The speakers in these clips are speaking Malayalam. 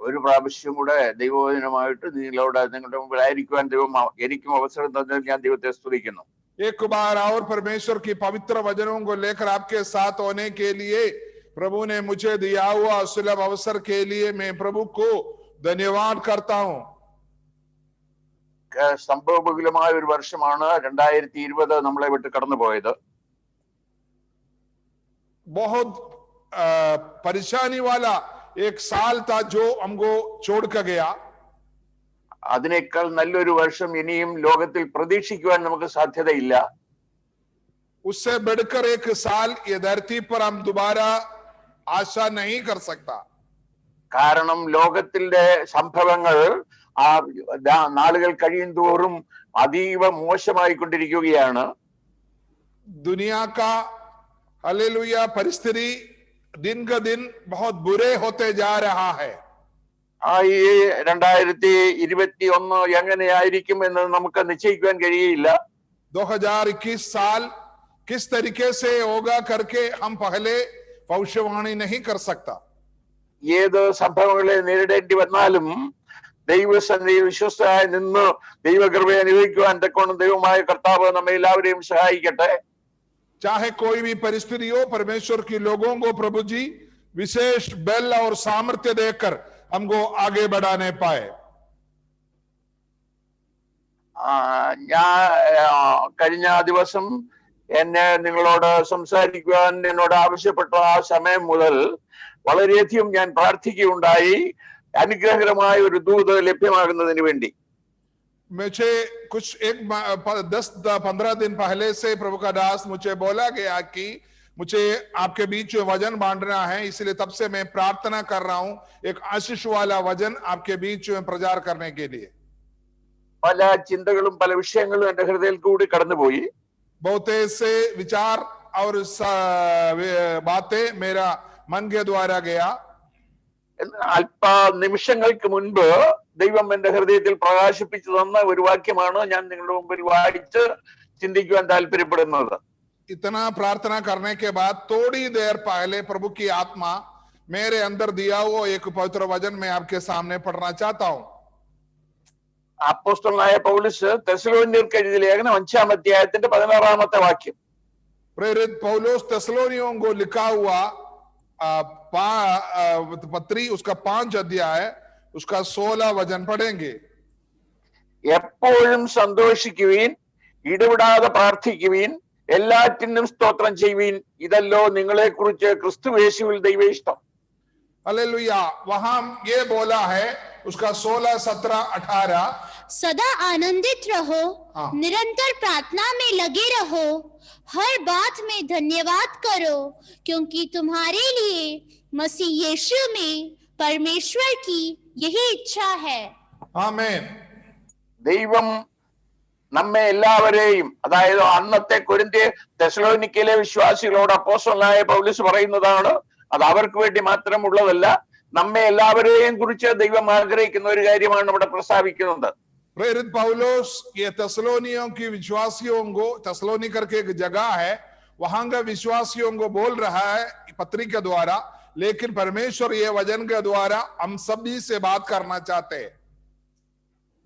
ഒരു പ്രാവശ്യം കൂടെ ദൈവവചനമായിട്ട് നിങ്ങളുടെ മുമ്പിലായിരിക്കുവാൻ ദൈവം എനിക്കും അവസരം തന്നതിൽ ഞാൻ ദൈവത്തെ സ്തുതിക്കുന്നു. एक बार और परमेश्वर की पवित्र वचनों को लेकर आपके साथ होने के लिए प्रभु ने मुझे दिया हुआ सुलभ अवसर के लिए मैं प्रभु को धन्यवाद करता हूं. സംഭവബഹുലമായ ഒരു വർഷമാണ് 2020 നമ്മളെ വിട്ട് കടന്നുപോയത്. बहुत परेशानी वाला एक साल था जो हमको छोड़ कर गया. അതിനേക്കാൾ നല്ലൊരു വർഷം ഇനിയും ലോകത്തിൽ പ്രതീക്ഷിക്കുവാൻ നമുക്ക് സാധ്യതയില്ല. उससे बढ़कर एक साल ये धरती पर हम दोबारा आशा नहीं कर सकता. കാരണം ലോകത്തിന്റെ സംഭവങ്ങൾ നാളുകൾ കഴിയും തോറും അതീവ മോശമായിക്കൊണ്ടിരിക്കുകയാണ്. दुनिया का हालेलुया परिस्थिति दिन का दिन बहुत बुरे होते जा रहा है. ഈ 2021 എങ്ങനെയായിരിക്കും എന്ന് നമുക്ക് നിശ്ചയിക്കാൻ കഴിയില്ല. 2021 साल किस तरीके से होगा करके हम पहले भविष्यवाणी नहीं कर सकता. ഏത് സംഭവങ്ങളെ നേരിടേണ്ടി വന്നാലും ദൈവസന്നിധിയിൽ വിശ്വസ്തരായി നിന്ന് ദൈവകൃപയെ അനുഭവിക്കുവാൻ തക്കോണം ദൈവമായ കർത്താവ് നമ്മെ എല്ലാവരെയും സഹായിക്കട്ടെ. चाहे कोई भी परिस्थिति हो, परमेश्वर की लोगों को प्रभु जी विशेष बल और सामर्थ्य देकर हमको आगे बढ़ाने पाए. ഞാൻ കഴിഞ്ഞ ദിവസം എന്നെ നിങ്ങളോട് സംസാരിക്കുവാൻ എന്നോട് ആവശ്യപ്പെട്ട ആ സമയം മുതൽ വളരെയധികം ഞാൻ പ്രാർത്ഥിക്കുകയുണ്ടായി അനുഗ്രഹകരമായ ഒരു ദൂത് ലഭ്യമാകുന്നതിന് വേണ്ടി. मुझे कुछ 10-15 दिन पहले से प्रभु का दास मुझे बोला गया कि मुझे आपके बीच में वजन बांटना है, इसलिए तब से मैं प्रार्थना कर रहा हूं एक आशीष वाला वजन आपके बीच में प्रचार करने के लिए. പല ചിന്തകളും പല വിഷയങ്ങളും എന്റെ ഹൃദയത്തിൽ കൂടി കടന്നുപോയി. बहुत से विचार और बातें मेरा मन के द्वारा गया. അല്പ നിമിഷങ്ങൾക്ക് മുൻപ് ദൈവം എന്റെ ഹൃദയത്തിൽ പ്രകാശിപ്പിച്ചു തന്ന ഒരു വാക്യമാണ് ഞാൻ നിങ്ങളുടെ മുമ്പിൽ വായിച്ച് ചിന്തിക്കുവാൻ താല്പര്യപ്പെടുന്നത്. इतना प्रार्थना करने के बाद थोड़ी देर पहले प्रभु की आत्मा मेरे अंदर दिया हुआ एक पवित्र वचन मैं आपके सामने पढ़ना चाहता हूं. അപ്പോസ്തലനായ പൗലോസ് തെസ്സലോനിയർക്ക് എഴുതിയ ലേഖനം 5-ാം അധ്യായത്തിന്റെ 16-ാമത്തെ വാക്യം. प्रेरित पौलुस तेस्सलोनियों को लिखा हुआ पत्री उसका 5 अध्याय उसका 16 वचन पढ़ेंगे. എപ്പോഴും സന്തോഷിക്കുവീൻ, ഇടവിടാതെ പ്രാർത്ഥിക്കുവീൻ, എല്ലാറ്റിനും സ്തോത്രം ചെയ്യുവീൻ, ഇതല്ലോ നിങ്ങളെ കുറിച്ച് ക്രിസ്തുയേശുവിൽ ദൈവ ഇഷ്ടം. हालेलुया. वहां ये बोला है उसका 16, 17, 18 सदा आनंदित रहो, निरंतर प्रार्थना में लगे रहो, हर बात में धन्यवाद करो, क्योंकि तुम्हारे लिए मसीह यीशु में परमेश्वर की यही इच्छा है. आमीन. ദൈവം നമ്മെ എല്ലാവരെയും, അതായത് അന്നത്തെ കൊരിന്ത്യ തെസ്സലോനിക്കയിലെ വിശ്വാസികളോട് അപ്പോസ്തലനായ പൗലോസ് പറയുന്നതാണ്, അത് അവർക്ക് വേണ്ടി മാത്രമുള്ളതല്ല, നമ്മെ എല്ലാവരെയും കുറിച്ച് ദൈവം ആഗ്രഹിക്കുന്ന ഒരു കാര്യമാണ് ഇവിടെ പ്രസ്താവിക്കുന്നത്. प्रेरित पौलुस ये तेस्सलोनियों की विश्वासियों को, तेस्सलोनी करके एक जगह है, वहां का विश्वासियों को बोल रहा है पत्री के द्वारा, लेकिन परमेश्वर ये वचन के द्वारा हम सभी से बात करना चाहते हैं.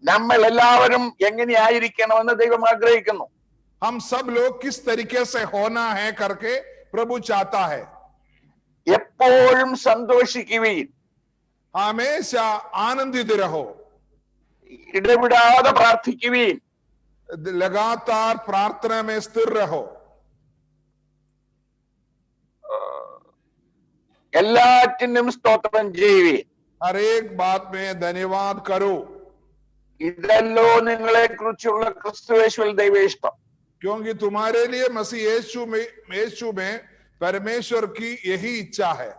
നമ്മൾ എല്ലാവരും എങ്ങനെയായിരിക്കണമെന്ന് ദൈവം ആഗ്രഹിക്കുന്നു. हम सब लोग किस तरीके से होना है करके प्रभु चाहता है. എപ്പോഴും സന്തോഷിക്കുവീൻ, हमेशा आनंदित रहो, ഇടവിടാതെ പ്രാർത്ഥിക്കുവീൻ, लगातार प्रार्थना में स्थिर रहो, എല്ലാറ്റിനും സ്തോത്രം ചെയ്യുവീൻ, हर एक बात में धन्यवाद करो, ഇതല്ലോ നിങ്ങളെ കുറിച്ചുള്ള ക്രിസ്തുയേശുവിൽ ദൈവ ഇഷ്ടം. क्योंकि तुम्हारे लिए मसीह यीशु में परमेश्वर की यही इच्छा है.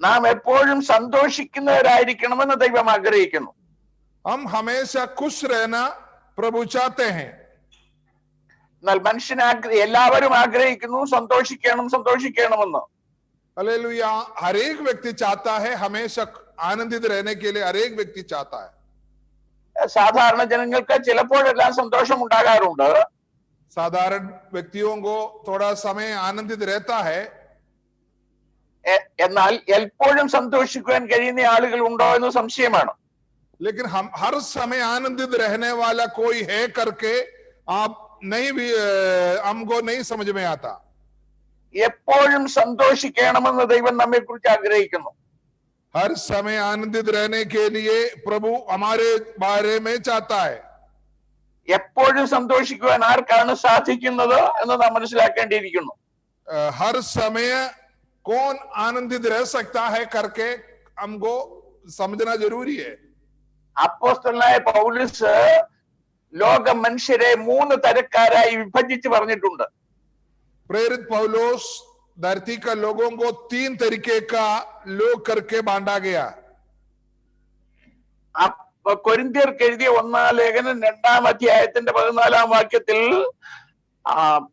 നാം എപ്പോഴും സന്തോഷിക്കുന്നവരായിരിക്കണമെന്ന് ദൈവം ആഗ്രഹിക്കുന്നു. हम हमेशा खुश रहना प्रभु चाहते हैं. എന്നാൽ മനുഷ്യൻ എല്ലാവരും ആഗ്രഹിക്കുന്നു സന്തോഷിക്കണമെന്ന്. हालेलुया. हर एक व्यक्ति चाहता है, हमेशा आनंदित रहने के लिए हर एक व्यक्ति चाहता है. സാധാരണ ജനങ്ങൾക്ക് ചിലപ്പോഴെല്ലാം സന്തോഷം ഉണ്ടാകാറുണ്ട്. साधारण व्यक्तियों को थोड़ा समय आनंदित रहता है. എന്നാൽ എപ്പോഴും സന്തോഷിക്കുവാൻ കഴിയുന്ന ആളുകൾ ഉണ്ടോ എന്ന് സംശയമാണ്. लेकिन हम हर समय आनंदित रहने वाला कोई है करके आप नहीं भी हमको नहीं समझ में आता. എപ്പോഴും സന്തോഷിക്കണമെന്ന് ദൈവം നമ്മെ കുറിച്ച് ആഗ്രഹിക്കുന്നു. हर समय आनंदित रहने के लिए प्रभु हमारे बारे में चाहता है. എപ്പോഴും സന്തോഷിക്കുവാൻ ആർക്കാണ് സാധിക്കുന്നത് എന്ന് നാം മനസ്സിലാക്കേണ്ടിയിരിക്കുന്നു. हर समय कौन आनंदित रह सकता है करके हमको समझना जरूरी है. അപ്പോസ്തലനായ പൗലോസ് ലോക മനുഷ്യരെ 3 തരക്കാരായി വിഭജിച്ച് പറഞ്ഞിട്ടുണ്ട്. प्रेरित पौलुस धरती का लोगों को 3 तरीके का लोग करके बांटा गया. കൊരിന്ത്യർക്ക് എഴുതിയ 1-ാം ലേഖനം 2-ാം അധ്യായത്തിന്റെ 14-ാം വാക്യത്തിൽ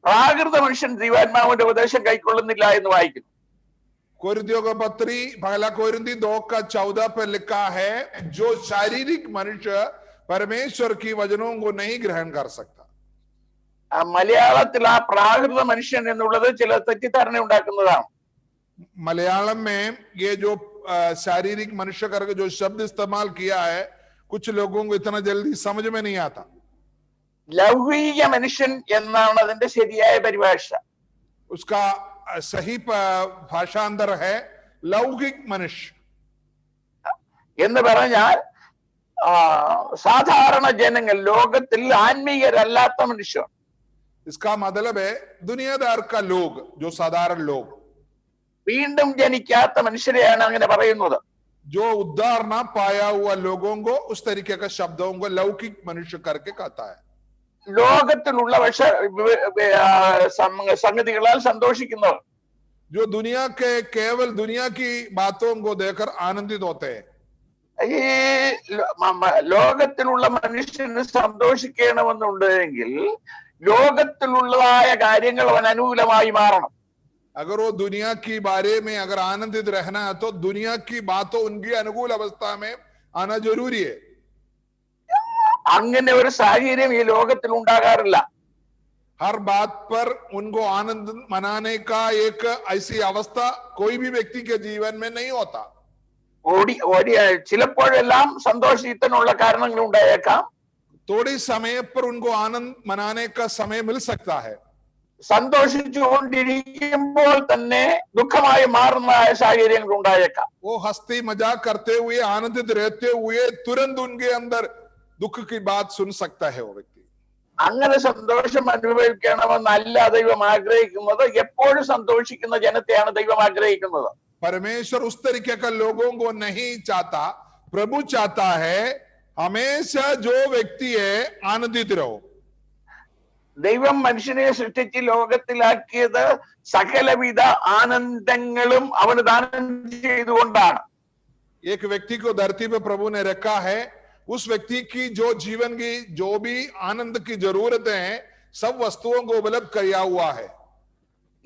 പ്രാകൃത മനുഷ്യൻ ദൈവാത്മാവിന്റെ ഉപദേശം കൈക്കൊള്ളുന്നില്ല എന്ന് വായിക്കുന്നു. कोरिन्थियों का पत्री पहला कोरिन्थी 2:14 पर लिखा है, जो शारीरिक मनुष्य परमेश्वर की वचनों को नहीं ग्रहण कर सकता. മലയാളത്തിൽ ആ പ്രാകൃത മനുഷ്യൻ എന്നുള്ളത് ചില തെറ്റിദ്ധാരണ ഉണ്ടാക്കുന്നതാണ്. मलयालम में ये जो शारीरिक मनुष्य करके जो शब्द इस्तेमाल किया है, कुछ लोगों को इतना जल्दी समझ में नहीं आता. ലൗകിക മനുഷ്യൻ എന്നാണ് അതിന്റെ ശരിയായ പരിഭാഷ. उसका सही भाषांतर है लौकिक मनुष्य. എന്ന് പറഞ്ഞാൽ സാധാരണ ജനങ്ങൾ, ലോകത്തിൽ ആത്മീയരല്ലാത്ത മനുഷ്യർ. इसका मतलब है दुनियादार का लोग, जो साधारण लोग. വീണ്ടും ജനിക്കാത്ത മനുഷ്യരെയാണ് അങ്ങനെ പറയുന്നത്. जो उद्धार ना पाया हुआ लोगों को उस तरीके का शब्दों को लौकिक मनुष्य करके कहता है. ലോകത്തിലുള്ള സംഗതികളാൽ സന്തോഷിക്കുന്നവർ, जो दुनिया के केवल दुनिया की बातों को देखकर आनंदित होते हैं. ഈ ലോകത്തിലുള്ള മനുഷ്യന് സന്തോഷിക്കണമെന്നുണ്ടെങ്കിൽ ലോകത്തിലുള്ളതായ കാര്യങ്ങൾ അവൻ അനുകൂലമായി മാറണം. अगर वो दुनिया की बारे में अगर आनंदित रहना है तो दुनिया की बातों उनकी अनुकूल अवस्था में आना जरूरी है. അങ്ങനെ ഒരു സാഹചര്യം ഈ ലോകത്തിൽ ഉണ്ടാകാറില്ല. हर बात पर उनको आनंद मनाने का एक ऐसी अवस्था कोई भी व्यक्ति के जीवन में नहीं होता. ചിലപ്പോഴെല്ലാം സന്തോഷത്തിനുള്ള കാരണങ്ങൾ ഉണ്ടായേക്കാം. थोड़ी समय पर उनको आनंद मनाने का समय मिल सकता है. സന്തോഷിച്ചുകൊണ്ടിരിക്കുമ്പോൾ തന്നെ ദുഃഖമായി മാറുന്ന സാഹചര്യങ്ങൾ ഉണ്ടായേക്കാം. वो हंसती मजाक करते हुए आनंदित रहते हुए तुरंत उनके अंदर दुख की बात सुन सकता है वो व्यक्ति. അങ്ങനെ സന്തോഷം അനുഭവിക്കണമെന്നല്ല ദൈവം ആഗ്രഹിക്കുന്നത്. എപ്പോഴും സന്തോഷിക്കുന്ന ജനത്തെയാണ് ദൈവം ആഗ്രഹിക്കുന്നത്. परमेश्वर उस तरीके का लोगों को नहीं चाहता. प्रभु चाहता है हमेशा जो व्यक्ति है आनंदित रहो. ദൈവം മനുഷ്യനെ സൃഷ്ടിച്ച് ലോകത്തിലാക്കിയത് സകലവിധ ആനന്ദങ്ങളും അവന് ദാനം ചെയ്തുകൊണ്ടാണ്. एक व्यक्ति को धरती पे प्रभु ने रखा है, उस व्यक्ति की जो जीवन की जो भी आनंद की जरूरतें हैं सब वस्तुओं को उपलब्ध किया हुआ है.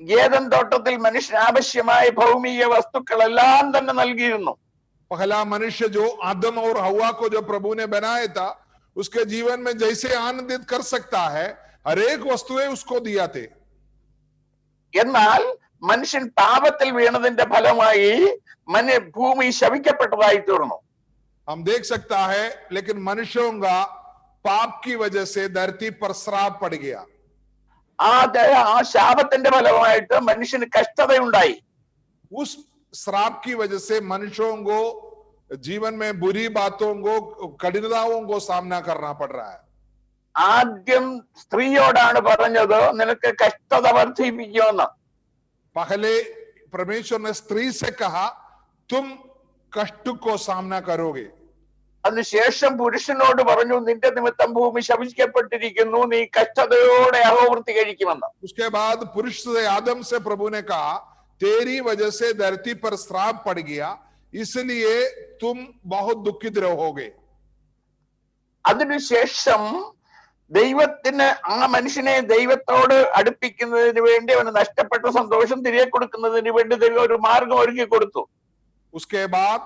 ഏദൻ തോട്ടത്തിൽ മനുഷ്യന് ആവശ്യമായ ഭൗമിക വസ്തുക്കളെല്ലാം തന്നെ നൽകിയിരുന്നു. पहला मनुष्य जो आदम और हवा को जो प्रभु ने बनाया था, उसके जीवन में जैसे आनंदित कर सकता है हर एक वस्तुएं उसको दिया थे. എന്നാൽ മനുഷ്യൻ പാപത്തിൽ വീണതിന്റെ ഫലമായി ഭൂമി ശപിക്കപ്പെട്ടതായി തീർന്നു. हम देख सकता है लेकिन मनुष्यों का पाप की वजह से धरती पर श्राप पड़ गया. ആ ശാപത്തിന്റെ ഫലമായിട്ട് മനുഷ്യന് കഷ്ടതയുണ്ടായി. उस श्राप की वजह से मनुष्यों को जीवन में बुरी बातों को कठिनाइयों को सामना करना पड़ रहा है. ആദ്യം സ്ത്രീയോടാണ് പറഞ്ഞത്, നിനക്ക് കഷ്ടത വർദ്ധിപ്പിക്കുമെന്ന്. पहले परमेश्वर ने स्त्री से कहा तुम कष्ट को सामना करोगे. അതിനുശേഷം പുരുഷനോട് പറഞ്ഞു, നിന്റെ നിമിത്തം ഭൂമി ശപിക്കപ്പെട്ടിരിക്കുന്നു, നീ കഷ്ടതയോടെ അഹോവൃത്തി കഴിക്കുമെന്ന്. उसके बाद पुरुष से आदम से प्रभु ने कहा तेरी वजह से धरती पर श्राप पड़ गया, इसलिए तुम बहुत दुखित रहोगे. അതിനുശേഷം ദൈവത്തിന് ആ മനുഷ്യനെ ദൈവത്തോട് അടുപ്പിക്കുന്നതിന് വേണ്ടി, അവന് നഷ്ടപ്പെട്ട സന്തോഷം തിരികെ കൊടുക്കുന്നതിന് വേണ്ടി ദൈവം ഒരു മാർഗം ഒരുക്കി കൊടുത്തു. उसके बाद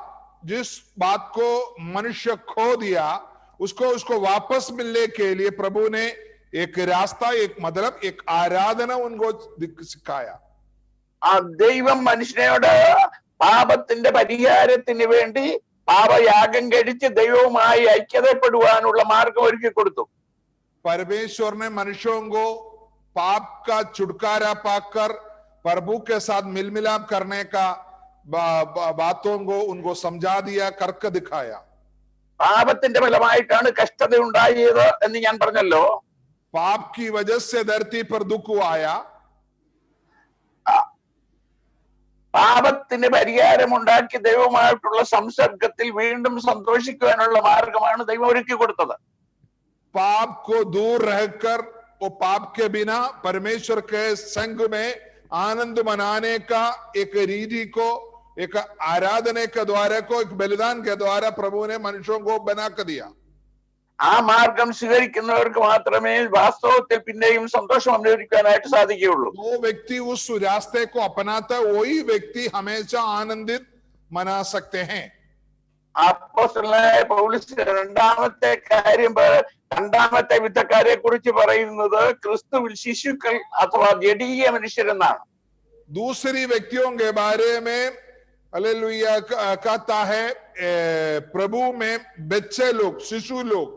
जिस बात को मनुष्य खो दिया उसको वापस मिलने के लिए प्रभु ने एक रास्ता, एक मतलब एक आराधना उनको सिखाया. ആ ദൈവം മനുഷ്യനോട് പാപത്തിന്റെ പരിഹാരത്തിന് വേണ്ടി പാപയാഗം കഴിച്ച് ദൈവവുമായി ഐക്യതപ്പെടുവാനുള്ള മാർഗം ഒരുക്കി കൊടുത്തു. परमेश्वर ने मनुष्यों को पाप का छुटकारा पाकर प्रभु के साथ मिल मिलाप करने का बातों को उनको समझा दिया, करके दिखाया. പാപത്തിന്റെ ഫലമായിട്ടാണ് കഷ്ടത ഉണ്ടായത് എന്ന് ഞാൻ പറഞ്ഞല്ലോ. पाप की वजह से धरती पर दुख आया. പാപത്തിന് പരിഹാരമുണ്ടാക്കി ദൈവമായിട്ടുള്ള സംസർഗത്തിൽ വീണ്ടും സന്തോഷിക്കുവാനുള്ള മാർഗമാണ് ദൈവം ഒരുക്കി കൊടുത്തത്. पाप को दूर रहकर वो पाप के बिना परमेश्वर के संग में आनंद मनाने का एक रीति को, एक आराधने के द्वारा को, एक बलिदान के द्वारा प्रभु ने मनुष्यों को बना कर दिया. ആ മാർഗം സ്വീകരിക്കുന്നവർക്ക് മാത്രമേ വാസ്തവത്തിൽ പിന്നെയും സന്തോഷം അനുഭവിക്കാനായിട്ട് സാധിക്കുകയുള്ളൂ. जो व्यक्ति उस रास्ते को अपनाता है वही व्यक्ति हमेशा आनंदित मना सकते हैं. അപ്പോസ്തലനായ പൗലോസ് രണ്ടാമത്തെ വിധക്കാരെ കുറിച്ച് പറയുന്നത് ക്രിസ്തുവിൽ ശിശുക്കൾ അഥവാ ജഡീയ മനുഷ്യരെന്നാണ്. दूसरी व्यक्तियों के बारे में हालेलुया कहता है प्रभु में बच्चे लोग, शिशु लोग,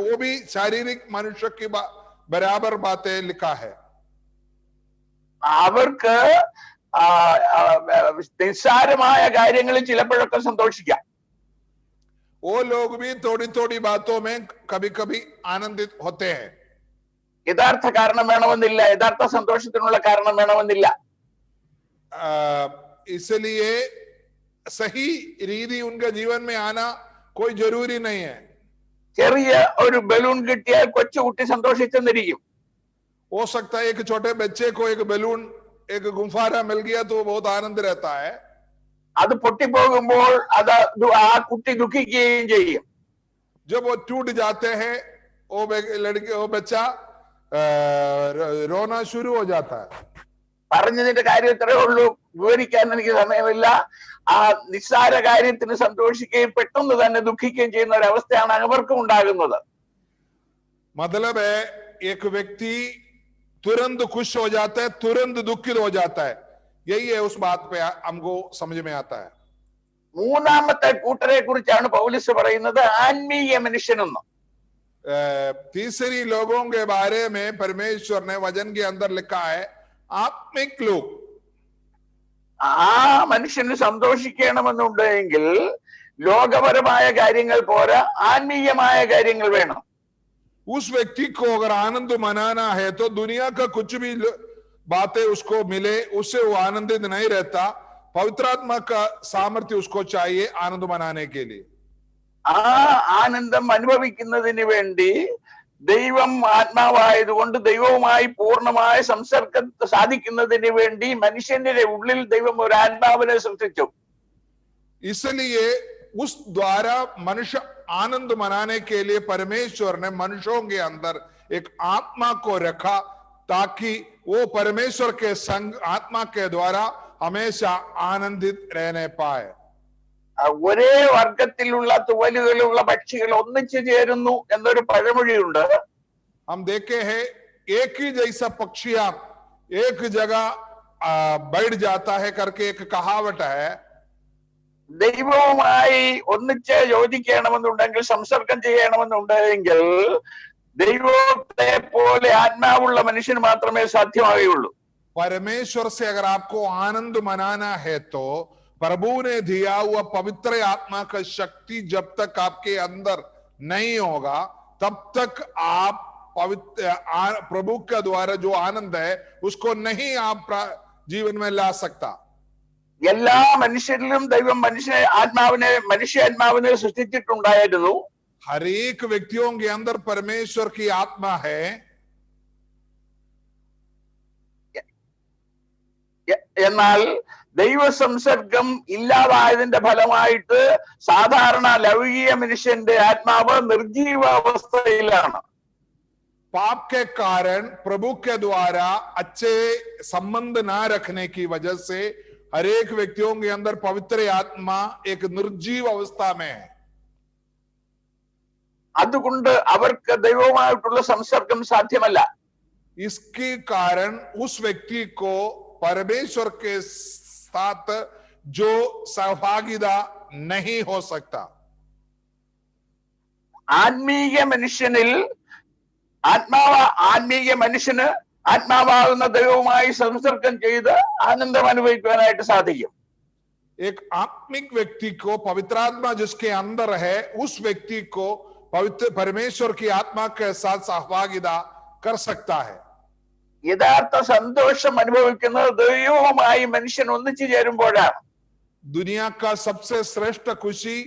वो भी शारीरिक मनुष्य की बराबर बातें लिखा है. അവർക്ക് നിസ്സാരമായ കാര്യങ്ങളിൽ ചിലപ്പോഴൊക്കെ സന്തോഷിക്കാം. वो लोग भी थोड़ी थोड़ी बातों में कभी कभी आनंदित होते हैं. യഥാർത്ഥ കാരണം വേണമെന്നില്ല, യഥാർത്ഥ സന്തോഷത്തിനുള്ള കാരണം വേണമെന്നില്ല. इसलिए सही रीति उनके जीवन में आना कोई जरूरी नहीं है. ചെറിയ ഒരു ബലൂൺ കിട്ടിയാൽ കൊച്ചുകുട്ടി സന്തോഷിച്ചെന്നിരിക്കും. हो सकता है एक छोटे बच्चे को एक बैलून, एक गुब्बारा मिल गया तो बहुत आनंद रहता है. അത് പൊട്ടിപ്പോകുമ്പോൾ അത് ആ കുട്ടി ദുഃഖിക്കുകയും ചെയ്യും. जब वो टूट जाते हैं वो लड़के, वो बच्चा रोना शुरू हो जाता है. പറഞ്ഞതിന്റെ കാര്യം ഇത്രേ ഉള്ളൂ, വിവരിക്കാൻ എനിക്ക് സമയമില്ല. ആ നിസ്സാര കാര്യത്തിന് സന്തോഷിക്കുകയും പെട്ടെന്ന് തന്നെ ദുഃഖിക്കുകയും ചെയ്യുന്ന ഒരു അവസ്ഥയാണ് അവർക്കും ഉണ്ടാകുന്നത്. मतलब है एक व्यक्ति तुरंत खुश हो जाता है, तुरंत दुखित हो जाता है. यही है, उस बात पे हमको समझ में आता है. മൂന്നാമത്തെ കൂട്ടരെ കുറിച്ചാണ് പൗലോസ് പറയുന്നത് ആത്മീയ മനുഷ്യനെന്ന്. तीसरी लोगों के बारे में परमेश्वर ने वचन के अंदर लिखा है आत्मिक लोग. ആ മനുഷ്യന് സന്തോഷിക്കണമെന്നുണ്ടെങ്കിൽ ലോകപരമായ കാര്യങ്ങൾ പോരാ, ആത്മീയമായ കാര്യങ്ങൾ വേണം. उस व्यक्ति को अगर आनंद मनाना है तो दुनिया का कुछ भी बातें उसको मिले उससे वो आनंदित नहीं रहता. पवित्र आत्मा का सामर्थ्य उसको चाहिए आनंद मनाने के लिए. ആ ആനന്ദം അനുഭവിക്കുന്നതിന് വേണ്ടി ദൈവം ആത്മാവായതുകൊണ്ട് ദൈവവുമായി പൂർണ്ണമായ സംസർഗം സാധിക്കുന്നതിന് വേണ്ടി മനുഷ്യന്റെ ഉള്ളിൽ ദൈവം ഒരു ആത്മാവിനെ സൃഷ്ടിച്ചു. इसलिए उस द्वारा मनुष्य आनंद मनाने के लिए परमेश्वर ने मनुष्यों के अंदर एक आत्मा को रखा ताकि वो परमेश्वर के संग आत्मा के द्वारा हमेशा आनंदित रहने पाए. ഒരേ വർഗത്തിലുള്ള തുവലുകളുള്ള പക്ഷികൾ ഒന്നിച്ചു ചേരുന്നു എന്നൊരു പഴമൊഴിയുണ്ട്. हम देखे हैं एक ही जैसा पक्षियां एक जगह बैठ जाता है करके एक कहावत है. ദൈവവുമായി ഒന്നിച്ച് യോജിക്കണമെന്നുണ്ടെങ്കിൽ സംസർഗം ചെയ്യണമെന്നുണ്ടെങ്കിൽ ദൈവത്തെ പോലെ ആത്മാവുള്ള മനുഷ്യന് മാത്രമേ സാധ്യമാകുകയുള്ളൂ. परमेश्वर से अगर आपको आनंद मनाना है तो प्रभु ने दिया हुआ पवित्र आत्मा का शक्ति जब तक आपके अंदर नहीं होगा तब तक आप पवित्र प्रभु के द्वारा जो आनंद है उसको नहीं आप जीवन में ला सकता. എല്ലാ മനുഷ്യരിലും ദൈവം മനുഷ്യാത്മാവിനെ സൃഷ്ടിച്ചിട്ടുണ്ടായിരുന്നു. हर एक व्यक्तियों के अंदर परमेश्वर की आत्मा है. എന്നാൽ ദൈവ സംസർഗം ഇല്ലാതായതിന്റെ ഫലമായിട്ട് സാധാരണ ലൗകിക മനുഷ്യന്റെ ആത്മാവ് നിർജീവ അവസ്ഥയിലാണ്. पाप के कारण प्रभु के द्वारा अच्छे संबंध ना रखने की वजह से हर एक व्यक्तियों के अंदर पवित्र आत्मा एक निर्जीव अवस्था में है. അതുകൊണ്ട് അവർക്ക് ദൈവവുമായിട്ടുള്ള സംസർഗം സാധ്യമല്ല. इसके कारण उस व्यक्ति को परमेश्वर के साथ जो सहभागिता नहीं हो सकता। ആത്മീയ മനുഷ്യനിൽ ആത്മീയ മനുഷ്യന് ആത്മാവാകുന്ന ദൈവവുമായി സംസർഗം ചെയ്ത് ആനന്ദം അനുഭവിക്കുവാനായിട്ട് സാധിക്കും. एक आत्मिक व्यक्ति को पवित्र आत्मा जिसके अंदर है, उस व्यक्ति को पवित्र परमेश्वर की आत्मा के साथ सहभागिता कर सकता है। യഥാർത്ഥ സന്തോഷം അനുഭവിക്കുന്നത് ദൈവവുമായി മനുഷ്യൻ ഒന്നിച്ചു ചേരുമ്പോഴാണ്. दुनिया का सबसे श्रेष्ठ खुशी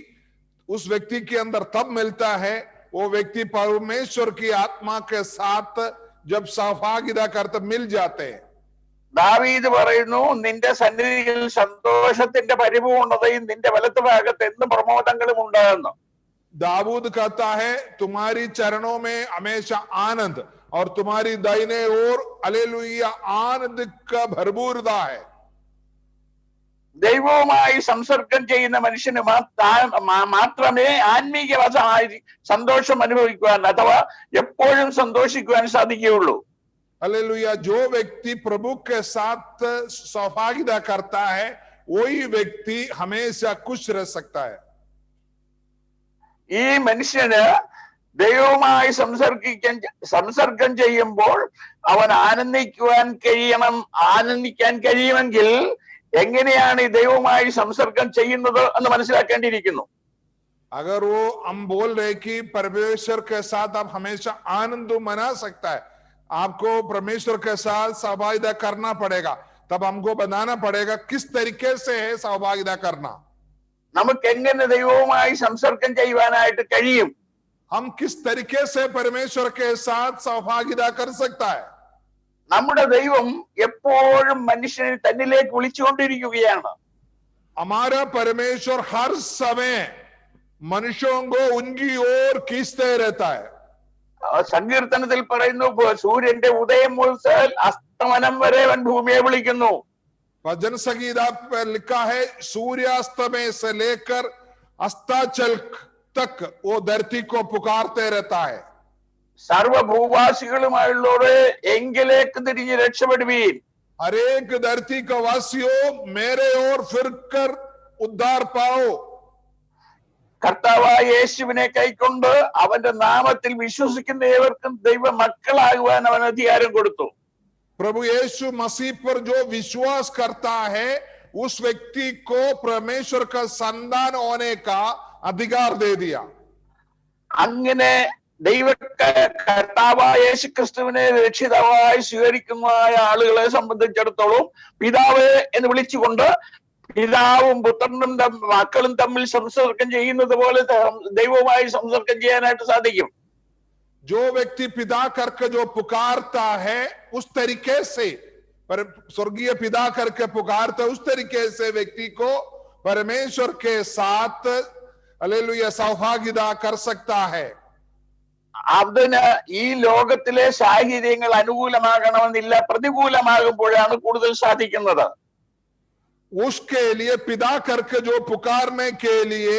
उस व्यक्ति के अंदर तब मिलता है, वो व्यक्ति परमेश्वर की आत्मा के साथ जब सहभागिता करते मिल जाते हैं। ദാവീദ് പറയുന്നു, നിന്റെ സന്നിധിയിൽ സന്തോഷത്തിന്റെ പരിപൂർണതയും നിന്റെ വലത്ത് ഭാഗത്ത് എന്നും പ്രമോദങ്ങളും ഉണ്ടാകുന്നു. दाऊद कहता है, तुम्हारी चरणों में हमेशा आनंद और तुम्हारी दाहिने ओर हालेलुया आनंद का भरपूरता है। ദൈവവുമായി സംസർഗം ചെയ്യുന്ന മനുഷ്യന് മാത്രമേ ആത്മീയവശമായി സന്തോഷം അനുഭവിക്കുവാൻ അഥവാ എപ്പോഴും സന്തോഷിക്കുവാൻ സാധിക്കുകയുള്ളൂ. हालेलुया, जो व्यक्ति प्रभु के साथ सहभागिता करता है वही व्यक्ति हमेशा खुश रह सकता है। ഈ മനുഷ്യന് ദൈവവുമായി സംസർഗം ചെയ്യുമ്പോൾ അവൻ ആനന്ദിക്കാൻ കഴിയുമെങ്കിൽ എങ്ങനെയാണ് ഈ ദൈവവുമായി സംസർഗം ചെയ്യുന്നത് എന്ന് മനസ്സിലാക്കേണ്ടിയിരിക്കുന്നു. अगर वो हम बोल रहे कि परमेश्वर के साथ आप हमेशा आनंद मना सकता है, आपको परमेश्वर के साथ सहभागिता करना पड़ेगा। तब हमको बताना पड़ेगा किस तरीके से है सहभागिता करना। നമുക്ക് എങ്ങനെ ദൈവവുമായി സംസർഗം ചെയ്യുവാനായിട്ട് കഴിയും? हम किस तरीके से परमेश्वर के साथ सहभागिता कर सकता है। നമ്മുടെ ദൈവം എപ്പോഴും മനുഷ്യനെ തന്നിലേക്ക് വിളിച്ചുകൊണ്ടിരിക്കുകയാണ്. हमारा परमेश्वर हर समय मनुष्यों को उनकी ओर खींचते रहता है। സങ്കീർത്തനത്തിൽ പറയുന്നു, സൂര്യന്റെ ഉദയം മുതൽ അസ്തമനം വരെ അവൻ ഭൂമിയെ വിളിക്കുന്നു. भजन संगीता पर लिखा है, सूर्यास्तमय से लेकर अस्ताचल तक वो धरती को पुकारते रहता है। സർവഭൂവാസികളുമായുള്ളവരെ എങ്കിലേക്ക് തിരിഞ്ഞ് രക്ഷപ്പെടുവീൻ. हरेक धरती का वासियों मेरे ओर फिरकर उद्धार पाओ। കർത്താവായ യേശുവിനെ കൈക്കൊണ്ട് അവന്റെ നാമത്തിൽ വിശ്വസിക്കുന്ന ഏവർക്കും ദൈവ മക്കളാകുവാൻ അവൻ അധികാരം കൊടുത്തു. प्रभु यीशु मसीह पर जो विश्वास करता है उस व्यक्ति को परमेश्वर का संतान होने का अधिकार दे दिया। അങ്ങനെ കർത്താവായ യേശു ക്രിസ്തുവിനെ രക്ഷിതാവായി സ്വീകരിക്കുന്ന ആളുകളെ സംബന്ധിച്ചിടത്തോളം പിതാവ് എന്ന് വിളിച്ചുകൊണ്ട് പിതാവും പുത്രനും മക്കളും തമ്മിൽ സംസർഗം ചെയ്യുന്നത് പോലെ ദൈവവുമായി സംസർഗം ചെയ്യാനായിട്ട് സാധിക്കും. जो व्यक्ति पिता करके जो पुकारता है उस तरीके से स्वर्गीय पिता करके पुकारता है, उस तरीके से व्यक्ति को परमेश्वर के साथ हालेलुया सहभागिता कर सकता है। അതിന് ഈ ലോകത്തിലെ സാഹചര്യങ്ങൾ അനുകൂലമാകണമെന്നില്ല, പ്രതികൂലമാകുമ്പോഴാണ് കൂടുതൽ സാധിക്കുന്നത്. उसके लिए पिता करके जो पुकारने के लिए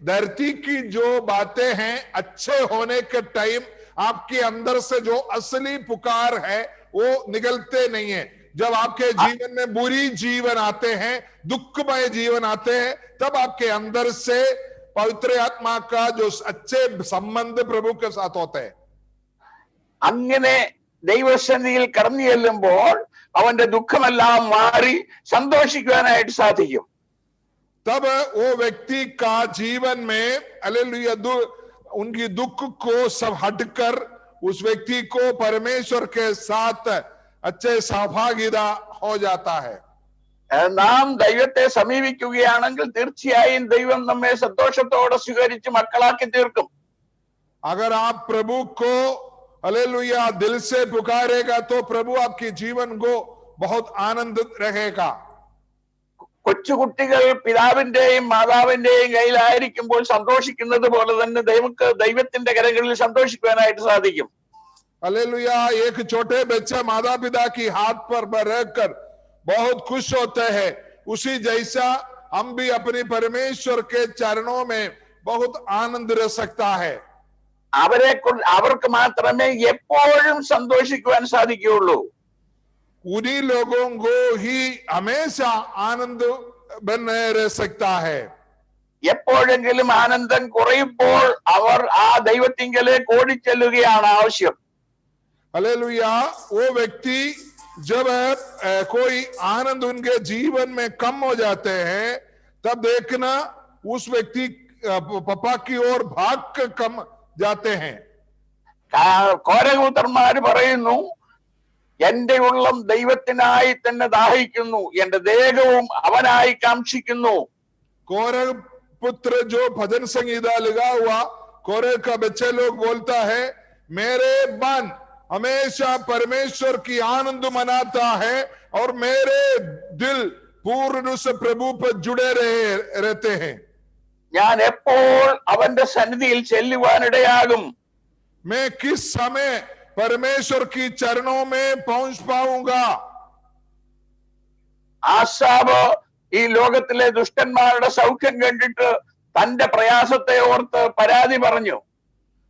धरती की जो बातें हैं अच्छे होने के टाइम आपके अंदर से जो असली पुकार है वो निकलते नहीं है। जब आपके जीवन में बुरी जीवन आते हैं, दुखमय जीवन आते हैं, तब आपके अंदर से पवित्र आत्मा का जो अच्छे संबंध प्रभु के साथ होते हैं। അങ്ങനെ ദൈവസന്നിധിയിൽ കടന്നു ചെല്ലുമ്പോൾ അവന്റെ ദുഃഖമെല്ലാം മാറി സന്തോഷിക്കുവാനായിട്ട് സാധിക്കും. तब वो व्यक्ति का जीवन में हालेलुया उनकी दुख को सब हटकर उस व्यक्ति को परमेश्वर के साथ अच्छे सहभागिता हो जाता है। നാം ദൈവത്തെ സമീപിക്കുകയാണെങ്കിൽ തീർച്ചയായും ദൈവം നമ്മെ സന്തോഷത്തോടെ സ്വീകരിച്ച് മക്കളാക്കി തീർക്കും. अगर आप प्रभु को हालेलुया दिल से पुकारेगा तो प्रभु आपके जीवन को बहुत आनंद रहेगा। കൊച്ചുകുട്ടികൾ പിതാവിന്റെയും മാതാവിന്റെയും കയ്യിലായിരിക്കുമ്പോൾ സന്തോഷിക്കുന്നത് പോലെ തന്നെ ദൈവത്തിന്റെ കരങ്ങളിൽ സന്തോഷിക്കുവാനായിട്ട് സാധിക്കും. हालेलुया, एक छोटे बच्चे माता पिता की हाथ पर रहकर बहुत खुश होते हैं, उसी जैसा हम भी अपने परमेश्वर के चरणों में बहुत आनंद रह सकता है। അവർക്ക് മാത്രമേ എപ്പോഴും സന്തോഷിക്കുവാൻ സാധിക്കുകയുള്ളൂ. उन्हीं लोगों को ही हमेशा आनंद बने रह सकता है। എപ്പോഴെങ്കിലും ആനന്ദം കുറയുമ്പോൾ അവർ ആ ദൈവത്തിങ്കലേക്ക് ഓടിച്ചെല്ലുകയാണ് ആവശ്യം. हालेलुया। वो व्यक्ति जब कोई आनंद उनके जीवन में कम हो जाते हैं, तब देखना उस व्यक्ति पापा की ओर भाग कर कम जाते हैं। കോരകൂത്തന്മാര് പറയുന്നു, എന്റെ ഉള്ളം ദൈവത്തിനായി തന്നെ ദാഹിക്കുന്നു, എന്റെ ദേഹവും അവനായി കാംക്ഷിക്കുന്നു. कोरह पुत्र जो भजन संगीता लगा हुआ, कोरह का बच्चे लोग बोलता है, मेरे मन हमेशा परमेश्वर की आनंद मनाता है और मेरे दिल पूर्ण रूप से प्रभु पर जुड़े रहते हैं। ഞാൻ എപ്പോൾ അവന്റെ സന്നിധിയിൽ ചെല്ലുവാനിടയാകും? मैं किस समय परमेश्वर की चरणों में पहुंच पाऊंगा? ആസാബ് ഈ ലോകത്തിലെ ദുഷ്ടന്മാരുടെ സൗഖ്യം കണ്ടിട്ട് തന്റെ പ്രയാസത്തെ ഓർത്ത് പരാതി പറഞ്ഞു.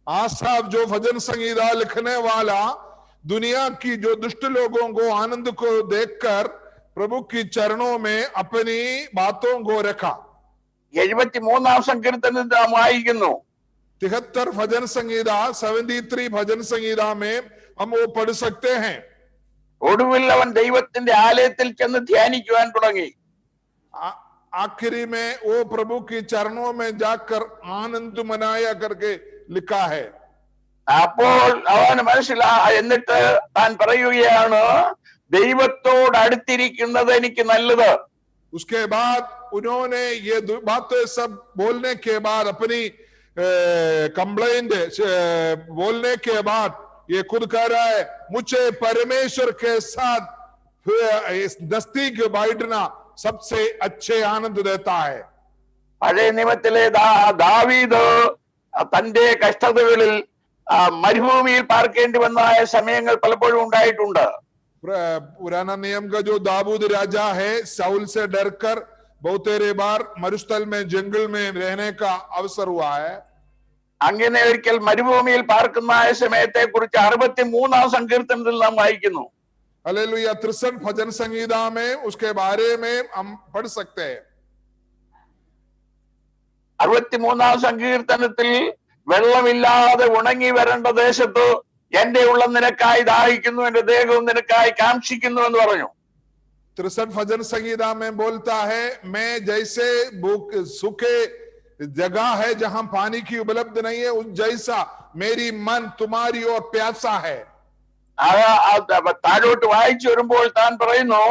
आसाफ जो भजन संगीता लिखने वाला दुनिया की जो दुष्ट लोगों को आनंद को देखकर प्रभु की चरणों में अपनी बातों को रखा। 73 സങ്കീർത്തനത്തിൽ നാം വായിക്കുന്നു, 73 भजन संगीता 73 भजन संगीता में हम वो पढ़ सकते हैं। ഒടുവിൽ അവൻ ദൈവത്തിന്റെ ആലയത്തിൽ ചെന്ന് ധ്യാനിക്കുവാൻ തുടങ്ങി. आखिरी में वो प्रभु की चरणों में जाकर आनंद मनाया करके लिखा है। അപ്പോൾ അവന് എന്നിട്ട് താൻ പറയുകയാണ്, ദൈവത്തോട് അടുത്തിരിക്കുന്നത് എനിക്ക് നല്ലത്. उसके बाद उन्होंने ये बातें सब बोलने के बाद, अपनी कंप्लेंट बोलने के बाद ये खुद कह रहा है, मुझे परमेश्वर के साथ नजदीक बैठना सबसे अच्छे आनंद देता है। പഴയ നിയമത്തിലെ ദാവീദ് തന്റെ കഷ്ടതകളിൽ മരുഭൂമിയിൽ പാർക്കേണ്ടി വന്നതായ സമയങ്ങൾ പലപ്പോഴും ഉണ്ടായിട്ടുണ്ട്. पुराना नियम का जो दाऊद राजा है, साउल से डरकर बहुतेरे बार मरुस्थल में जंगल में रहने का अवसर हुआ है। അങ്ങനെ ഒരിക്കൽ മരുഭൂമിയിൽ പാർക്കുന്ന സമയത്തെ കുറിച്ച് 63 സങ്കീർത്തനത്തിൽ നാം വായിക്കുന്നു. हालेलुया। 63 भजन संगीता में उसके बारे में हम पढ़ सकते हैं। 63 സങ്കീർത്തനത്തിൽ വെള്ളമില്ലാതെ ഉണങ്ങി വരേണ്ട ദേശത്ത് എന്റെ ഉള്ളം നിനക്കായി ദാഹിക്കുന്നു, എന്റെ ദേഹവും നിനക്കായി കാംക്ഷിക്കുന്നു എന്ന് പറഞ്ഞു. 63 भजन संगीता में बोलता है, मैं जैसे सूखे जगह है जहां पानी की उपलब्ध नहीं है, उस जैसा मेरी मन तुम्हारी ओर प्यासा है। താഴോട്ട് വായിച്ചു വരുമ്പോൾ താൻ പറയുന്നു,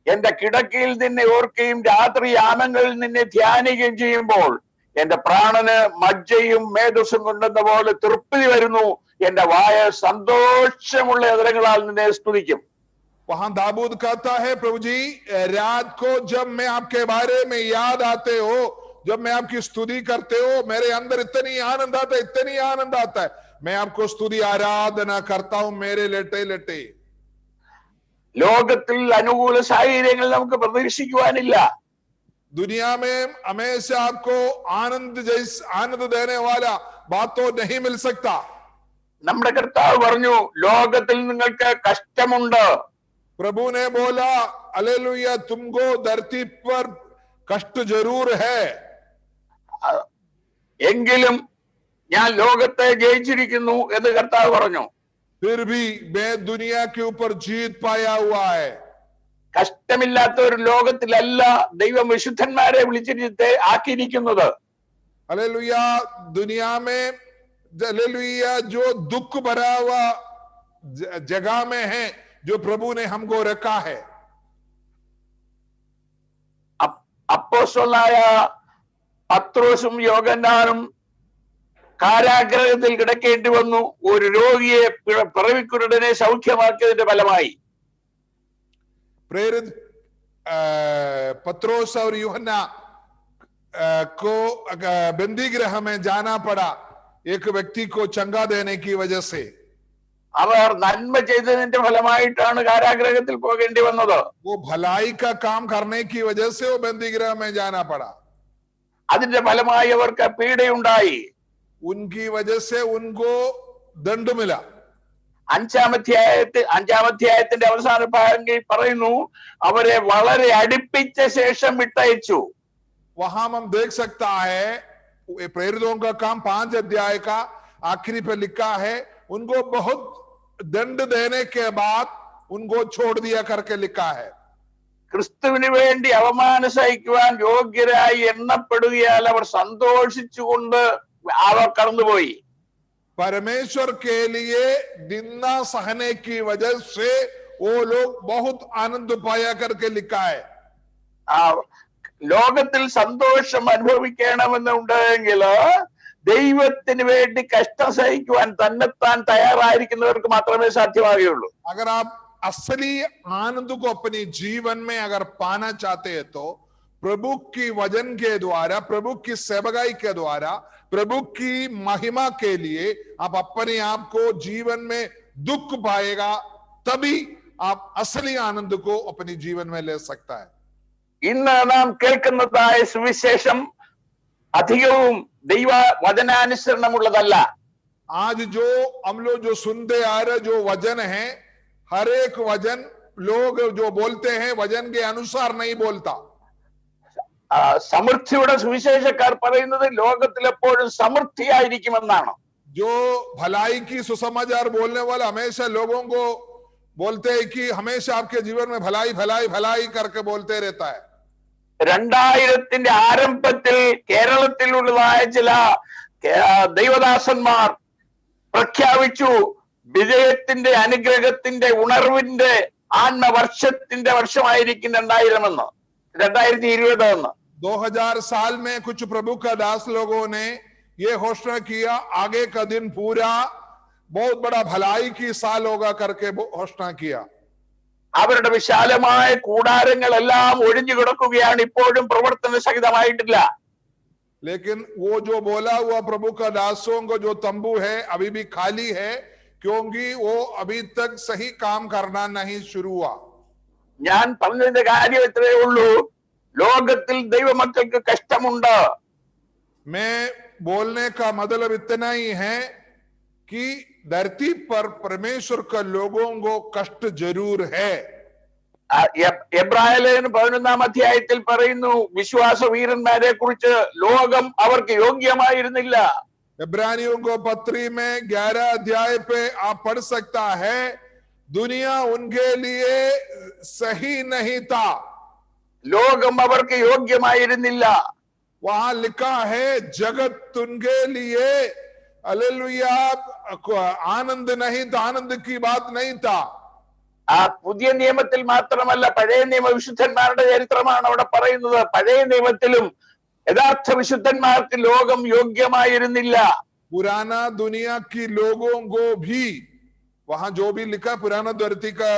എന്റെ കിടക്കയിൽ നിന്നെ ഓർക്കുകയും രാത്രി യാമങ്ങളിൽ നിന്നെ ധ്യാനിക്കുകയും ചെയ്യുമ്പോൾ എന്റെ പ്രാണന് മജ്ജയും മേധസ്സും കൊണ്ടെന്ന പോലെ തൃപ്തി വരുന്നു, എന്റെ വായ സന്തോഷമുള്ള എതിരങ്ങളാൽ നിന്നെ സ്തുതിക്കും. वहां दाऊद कहता है, प्रभु जी रात को जब मैं आपके बारे में याद आते हो, जब मैं आपकी स्तुति करते हो, मेरे अंदर इतनी आनंद आता है, इतनी आनंद आता है, मैं आपको स्तुति आराधना करता हूं मेरे लेटे लेटे। ലോകത്തിൽ അനുകൂല സാഹചര്യങ്ങൾ നമുക്ക് പ്രതീക്ഷിക്കുവാനില്ല. दुनिया में हमेशा आपको आनंद देने वाला बात तो नहीं मिल सकता। നമ്മുടെ കർത്താവ് പറഞ്ഞു, ലോകത്തിൽ നിങ്ങൾക്ക് കഷ്ടമുണ്ട്. प्रभु ने बोला, हालेलुया, तुमको धरती पर कष्ट जरूर है, എങ്കിലും ഞാൻ ലോകത്തെ ജയിച്ചിരിക്കുന്നു എന്ന് കർത്താവ് പറഞ്ഞു. फिर भी मैं दुनिया के ऊपर जीत पाया हुआ है। കഷ്ടമില്ലാത്ത ഒരു ലോകത്തിലല്ല ദൈവം വിശുദ്ധന്മാരെ വിളിച്ചിട്ട് ആക്കിയിരിക്കുന്നത്. हालेलुया। दुनिया में हालेलुया जो दुख भरा हुआ जगह में है, जो प्रभु ने हमको रखा है। അപ്പോസ്തലനായ പത്രോസും യോഹന്നാനും കാരാഗ്രഹത്തിൽ കിടക്കേണ്ടി വന്നു, ഒരു രോഗിയെ പിറവിക്കുരുടനെ സൗഖ്യമാക്കിയതിന്റെ ഫലമായി. प्रेरित पत्रोस और यूहन्ना को बंदी गृह में जाना पड़ा एक व्यक्ति को चंगा देने की वजह से। അവർ നന്മ ചെയ്തതിന്റെ ഫലമായിട്ടാണ് കാരാഗ്രഹത്തിൽ പോകേണ്ടി വന്നത്. वो भलाई का काम करने की वजह से वो बंदी गृह में जाना पड़ा। അതിന്റെ ഫലമായി അവർക്ക് പീഡയുണ്ടായി. उनकी वजह से उनको दंड मिला. അഞ്ചാമധ്യായത്തിന്റെ അവസാന ഭാഗങ്ങളിൽ പറയുന്നു അവരെ വളരെ അടുപ്പിച്ച ശേഷം വിട്ടയച്ചു. वहां हम देख सकता है प्रेरितों का काम 5 अध्याय का आखिरी पे लिखा है, उनको बहुत दंड देने के बाद उनको छोड़ दिया करके लिखा है. ക്രിസ്തുവിന് വേണ്ടി അവമാനം സഹിക്കുവാൻ യോഗ്യരായി എണ്ണപ്പെടുകയാൽ അവർ സന്തോഷിച്ചുകൊണ്ട് അവർ കടന്നുപോയി. परमेश्वर के लिए निंदा सहने की वजह से वो लोग बहुत आनंद पाया करके लिखा है. ലോകത്തിൽ സന്തോഷം അനുഭവിക്കണമെന്നുണ്ടെങ്കിൽ ദൈവത്തിന് വേണ്ടി കഷ്ടം സഹിക്കുവാൻ തന്നെത്താൻ തയ്യാറായിരിക്കുന്നവർക്ക് മാത്രമേ സാധ്യമാകുകയുള്ളൂ. अगर आप असली आनंद को अपनी जीवन में अगर पाना चाहते हैं तो प्रभु की वचन के द्वारा, प्रभु की सेवकाई के द्वारा, प्रभु की महिमा के लिए आप अपने आप को जीवन में दुख पाएगा, तभी आप असली आनंद को अपने जीवन में ले सकता है. ഇന്ന് നാം കേൾക്കുന്നതായ സുവിശേഷം അധികവും ദൈവ വചനാനുസരണമുള്ളതല്ല. आज जो हम लोग जो सुनते आ रहे जो वचन है, हर एक वचन लोग जो बोलते हैं वचन के अनुसार नहीं बोलता. സമൃദ്ധിയുടെ സുവിശേഷക്കാർ പറയുന്നത് ലോകത്തിൽ എപ്പോഴും സമൃദ്ധിയായിരിക്കുമെന്നാണ്. जो भलाई की सुसमाचार बोलने वाला हमेशा लोगों को बोलते हैं कि हमेशा आपके जीवन में भलाई भलाई भलाई करके बोलते रहता है. 2000ത്തിന്റെ ആരംഭത്തിൽ കേരളത്തിലുള്ളതായ ചില ദൈവദാസന്മാർ പ്രഖ്യാപിച്ചു വിജയത്തിന്റെ അനുഗ്രഹത്തിന്റെ ഉണർവിന്റെ ആത്മവർഷത്തിന്റെ വർഷമായിരിക്കും 2020 എന്ന്. 2000 साल में कुछ प्रभु का दास लोगों ने ये घोषणा किया, आगे का दिन पूरा बहुत बड़ा भलाई की साल होगा करके घोषणा किया. അവരുടെ വിശാലമായ കൂടാരങ്ങളെല്ലാം ഒഴിഞ്ഞു കിടക്കുകയാണ്, ഇപ്പോഴും പ്രവർത്തന സഹിതമായിട്ടില്ല. लेकिन वो जो बोला हुआ प्रभु का दासों को जो तंबू है अभी भी खाली है, क्योंकि वो अभी तक सही काम करना नहीं शुरू हुआ. ഞാൻ പറഞ്ഞതിന്റെ കാര്യം ഇത്രയേ ഉള്ളൂ, ലോകത്തിൽ ദൈവമക്കൾക്ക് കഷ്ടമുണ്ട്. मैं बोलने का मतलब इतना ही है कि धरती पर परमेश्वर का लोगों को कष्ट जरूर है. എബ്രായലേഖനം 11-ാം അധ്യായത്തിൽ പറയുന്നു വിശ്വാസ വീരന്മാരെ കുറിച്ച് ലോകം അവർക്ക് യോഗ്യമായിരുന്നില്ല. इब्रानियों को पत्री में 11 अध्याय पे आप पढ़ सकता है, दुनिया उनके लिए सही नहीं था. ലോകം അവർക്ക് യോഗ്യമായിരുന്നില്ല. वहां लिखा है जगत उनके लिए हालेलुया आनंद नहीं था, आनंद की बात नहीं था. ആ പുതിയ നിയമത്തിൽ മാത്രമല്ല പഴയ നിയമ വിശുദ്ധന്മാരുടെ ചരിത്രമാണ് അവിടെ പറയുന്നത്. പഴയ നിയമത്തിലും യഥാർത്ഥ വിശുദ്ധന്മാർക്ക് ലോകം യോഗ്യമായിരുന്നില്ല. पुराना दुनिया की लोगों को भी वहां जो भी लिखा पुराना धरती का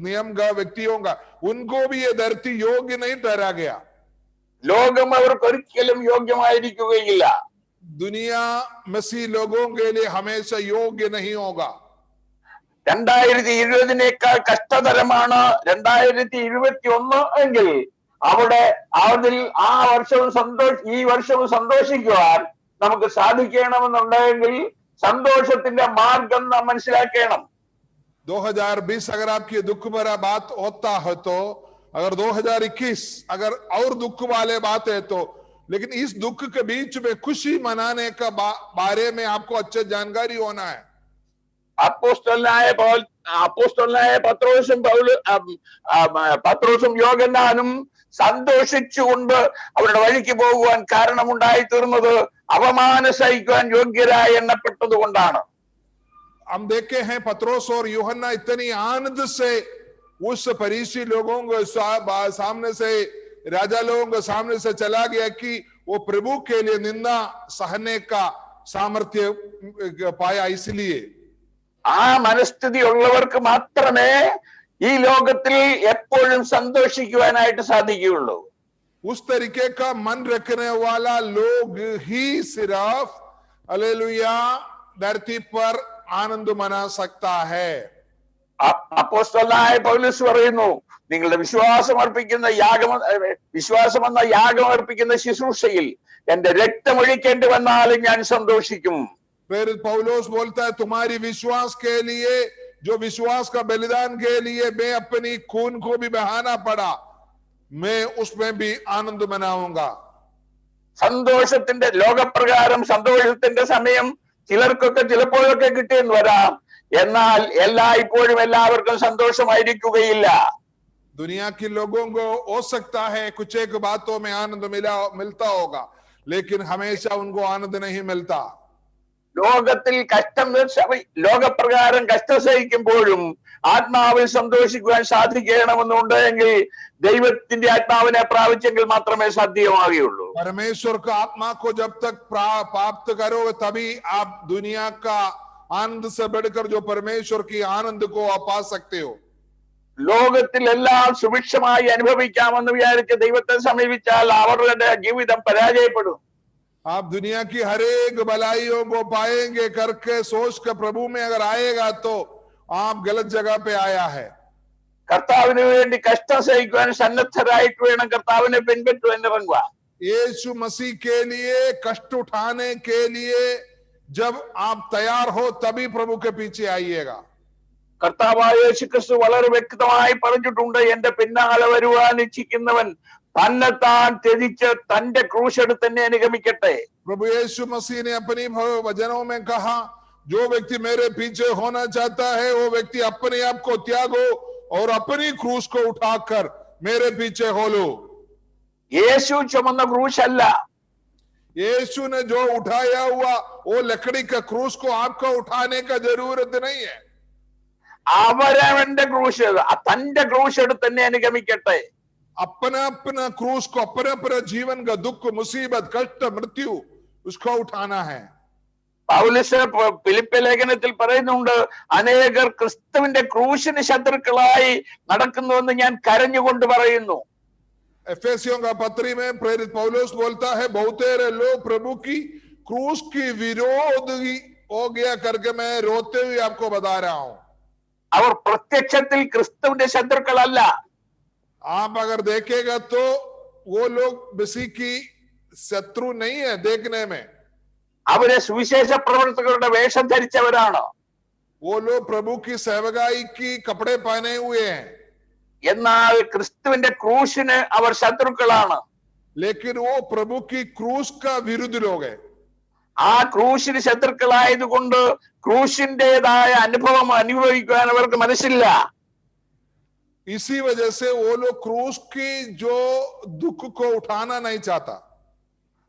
नियम का व्यक्तियों का, उनको भी ये धरती योग्य नहीं ठहरा गया. ലോകം അവർക്ക് ഒരിക്കലും യോഗ്യമായിരിക്കുകയില്ല. दुनिया मसीह लोगों के लिए हमेशा योग्य नहीं होगा. 2020 കഷ്ടതരമാണ് 2021 എങ്കിൽ അവിടെ അതിൽ ആ വർഷവും ഈ വർഷവും സന്തോഷിക്കുവാൻ നമുക്ക് സാധിക്കണമെന്നുണ്ടെങ്കിൽ സന്തോഷത്തിന്റെ മാർഗം നാം മനസ്സിലാക്കണം. 2020 अगर आपकी दुख भरा बात होता है तो, अगर 2021 अगर और दुख वाले बात है तो, लेकिन इस दुख के बीच में खुशी मनाने का बारे में आपको अच्छे जानकारी होना है. അപ്പോസ്തലനായ പത്രോസും യോഹന്നാനും സന്തോഷിച്ചുകൊണ്ട് അവരുടെ വഴിക്ക് പോകുവാൻ കാരണമുണ്ടായി തീർന്നത് അവമാനം സഹിക്കുവാൻ യോഗ്യരായി എണ്ണപ്പെട്ടത് കൊണ്ടാണ്. हम देखे हैं पत्रोस और यूहन्ना इतनी आनंद से उस फरीसी लोगों को सामने से, राजा लोगों के सामने से चला गया कि वो प्रभु के लिए निंदा सहने का सामर्थ्य पाया. इसलिए ആ മനസ്ഥിതി ഉള്ളവർക്ക് മാത്രമേ ഈ ലോകത്തിൽ എപ്പോഴും സന്തോഷിക്കുവാനായിട്ട് സാധിക്കുകയുള്ളൂ. उस तरीके का मन रखने वाला लोग ही सिर्फ हालेलुया धरती पर आनंद मना सकता है. അപ്പോസ്തലനായ പൗലോസ് പറയുന്നു, നിങ്ങളുടെ വിശ്വാസം എന്ന യാഗം അർപ്പിക്കുന്ന ശുശ്രൂഷയിൽ എന്റെ രക്തമൊഴിക്കേണ്ടി വന്നാലും ഞാൻ സന്തോഷിക്കും. प्रेरित पौलुस बोलता है तुम्हारी विश्वास के लिए, जो विश्वास का बलिदान के लिए मैं अपनी खून को भी बहाना पड़ा, मैं उसमें भी आनंद मनाऊंगा। സന്തോഷത്തിന്റെ ലോകപ്രകാരം സന്തോഷത്തിന്റെ സമയം ചിലർക്കൊക്കെ ചിലപ്പോഴൊക്കെ കിട്ടിയെന്ന് വരാം. എന്നാൽ എല്ലായ്പ്പോഴും എല്ലാവർക്കും സന്തോഷമായിരിക്കുകയില്ല. दुनिया के लोगों को हो सकता है कुछ एक बातों में आनंद मिलता होगा, लेकिन हमेशा उनको आनंद नहीं मिलता। ലോകത്തിൽ കഷ്ടം ലോകപ്രകാരം കഷ്ടം സഹിക്കുമ്പോഴും ആത്മാവിൽ സന്തോഷിക്കുവാൻ സാധിക്കണമെന്നുണ്ടെങ്കിൽ ദൈവത്തിന്റെ ആത്മാവിനെ പ്രാപിച്ചെങ്കിൽ മാത്രമേ സാധ്യമാവുകയുള്ളൂ. परमेश्वर का आत्मा को जब तक प्राप्त करोगे तभी आप दुनिया का आनंद से बढ़कर जो परमेश्वर की आनंद को आप पा सकते हो। ലോകത്തിൽ എല്ലാം സുഭിക്ഷമായി അനുഭവിക്കാമെന്ന് വിചാരിച്ച് ദൈവത്തെ സമീപിച്ചാൽ അവരുടെ ജീവിതം പരാജയപ്പെടും. आप दुनिया की हर एक भलाइयों को पाएंगे करके सोच कर प्रभु में अगर आएगा तो आप गलत जगह पे आया है। കർത്താവിന് വേണ്ടി കഷ്ടം സഹിക്കുവാൻ സന്നദ്ധരായിട്ട് വേണം കർത്താവിനെ പിൻപറ്റുവാൻ ഇറങ്ങുക. यीशु मसीह के लिए कष्ट उठाने के लिए जब आप तैयार हो तभी प्रभु के पीछे आइएगा। കർത്താവായ യേശുക്രിസ്തു വളരെ വ്യക്തമായി പറഞ്ഞിട്ടുണ്ട്, എന്റെ പിന്നാലെ വരുവാൻ ഇച്ഛിക്കുന്നവൻ തന്നെത്താൻ ത്യജിച്ച് തന്റെ ക്രൂശ് എടുത്ത് തന്നെ അനുഗമിക്കട്ടെ. प्रभु यीशु मसीह ने अपनी वचनों में कहा, जो व्यक्ति मेरे पीछे होना चाहता है वो व्यक्ति अपने आप को त्यागो और अपनी क्रूस को उठाकर मेरे पीछे हो लो। യേശു ചുമന്ന ക്രൂശ് അല്ല, यीशु ने जो उठाया हुआ वो लकड़ी का क्रूस को आपको उठाने का जरूरत नहीं है। അവരവന്റെ ക്രൂശ് തന്റെ ക്രൂശ് എടുത്ത് തന്നെ അനുഗമിക്കട്ടെ. अपना अपना क्रूस को, अपना अपना जीवन का दुख, मुसीबत, कष्ट, मृत्यु उसको उठाना है। പൗലോസ് ഫിലിപ്പി ലേഖനത്തിൽ പറയുന്നുണ്ട്, അനേകർ ക്രിസ്തുവിന്റെ ക്രൂശിന് ശത്രുക്കളായി നടക്കുന്നുവെന്ന് ഞാൻ കരഞ്ഞുകൊണ്ട് പറയുന്നു. एफेसियों का पत्री में प्रेरित पौलुस बोलता है, बहुतेरे लोग प्रभु की क्रूस की विरोधी हो गया करके मैं रोते हुए आपको बता रहा हूं। അവർ പ്രത്യക്ഷത്തിൽ ക്രിസ്തുവിന്റെ ശത്രുക്കളല്ല. आप अगर देखेगा तो वो लोग मसीह की शत्रु नहीं है देखने में। അവരെ സുവിശേഷ പ്രവർത്തകരുടെ വേഷം ധരിച്ചവരാണ്. वो लोग प्रभु की सेवकाई की कपड़े पहने हुए हैं, എന്നാൽ ക്രിസ്തുവിന്റെ ക്രൂശിന് അവർ ശത്രുക്കളാണ്. लेकिन वो प्रभु की क्रूस का विरुद्ध लोग है। ആ ക്രൂശിന് ശത്രുക്കളായതുകൊണ്ട് ക്രൂശിന്റേതായ അനുഭവം അനുഭവിക്കുവാൻ അവർക്ക് മനസ്സില്ല. इसी वजह से वो लोग क्रूस की जो दुख को उठाना नहीं चाहता।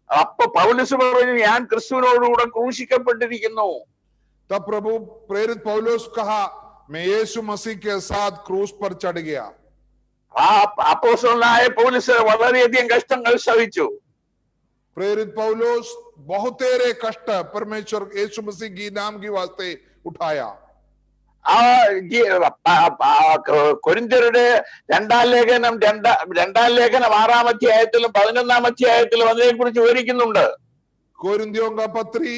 അപ്പൊ പൗലോസ് പറഞ്ഞു, ഞാൻ ക്രിസ്തുവിനോടുകൂടെ ക്രൂശിക്കപ്പെട്ടിരിക്കുന്നു. तब प्रभु प्रेरित पौलुस कहा, मैं यीशु मसीह के साथ क्रूस पर चढ़ गया। ആ അപ്പോസ്തലനായ പൗലോസ് വളരെയധികം കഷ്ടങ്ങൾ സഹിച്ചു. प्रेरित पौलुस बहुतेरे कष्ट परमेश्वर यीशु मसीह की नाम की वास्ते उठाया। ആ കൊരിന്ത്യരുടെ രണ്ടാം ലേഖനം 6-ാം അധ്യായത്തിലും 11-ാം അധ്യായത്തിലും അതിനെ കുറിച്ച് വിവരിക്കുന്നുണ്ട്. कोरिन्थियों का पत्री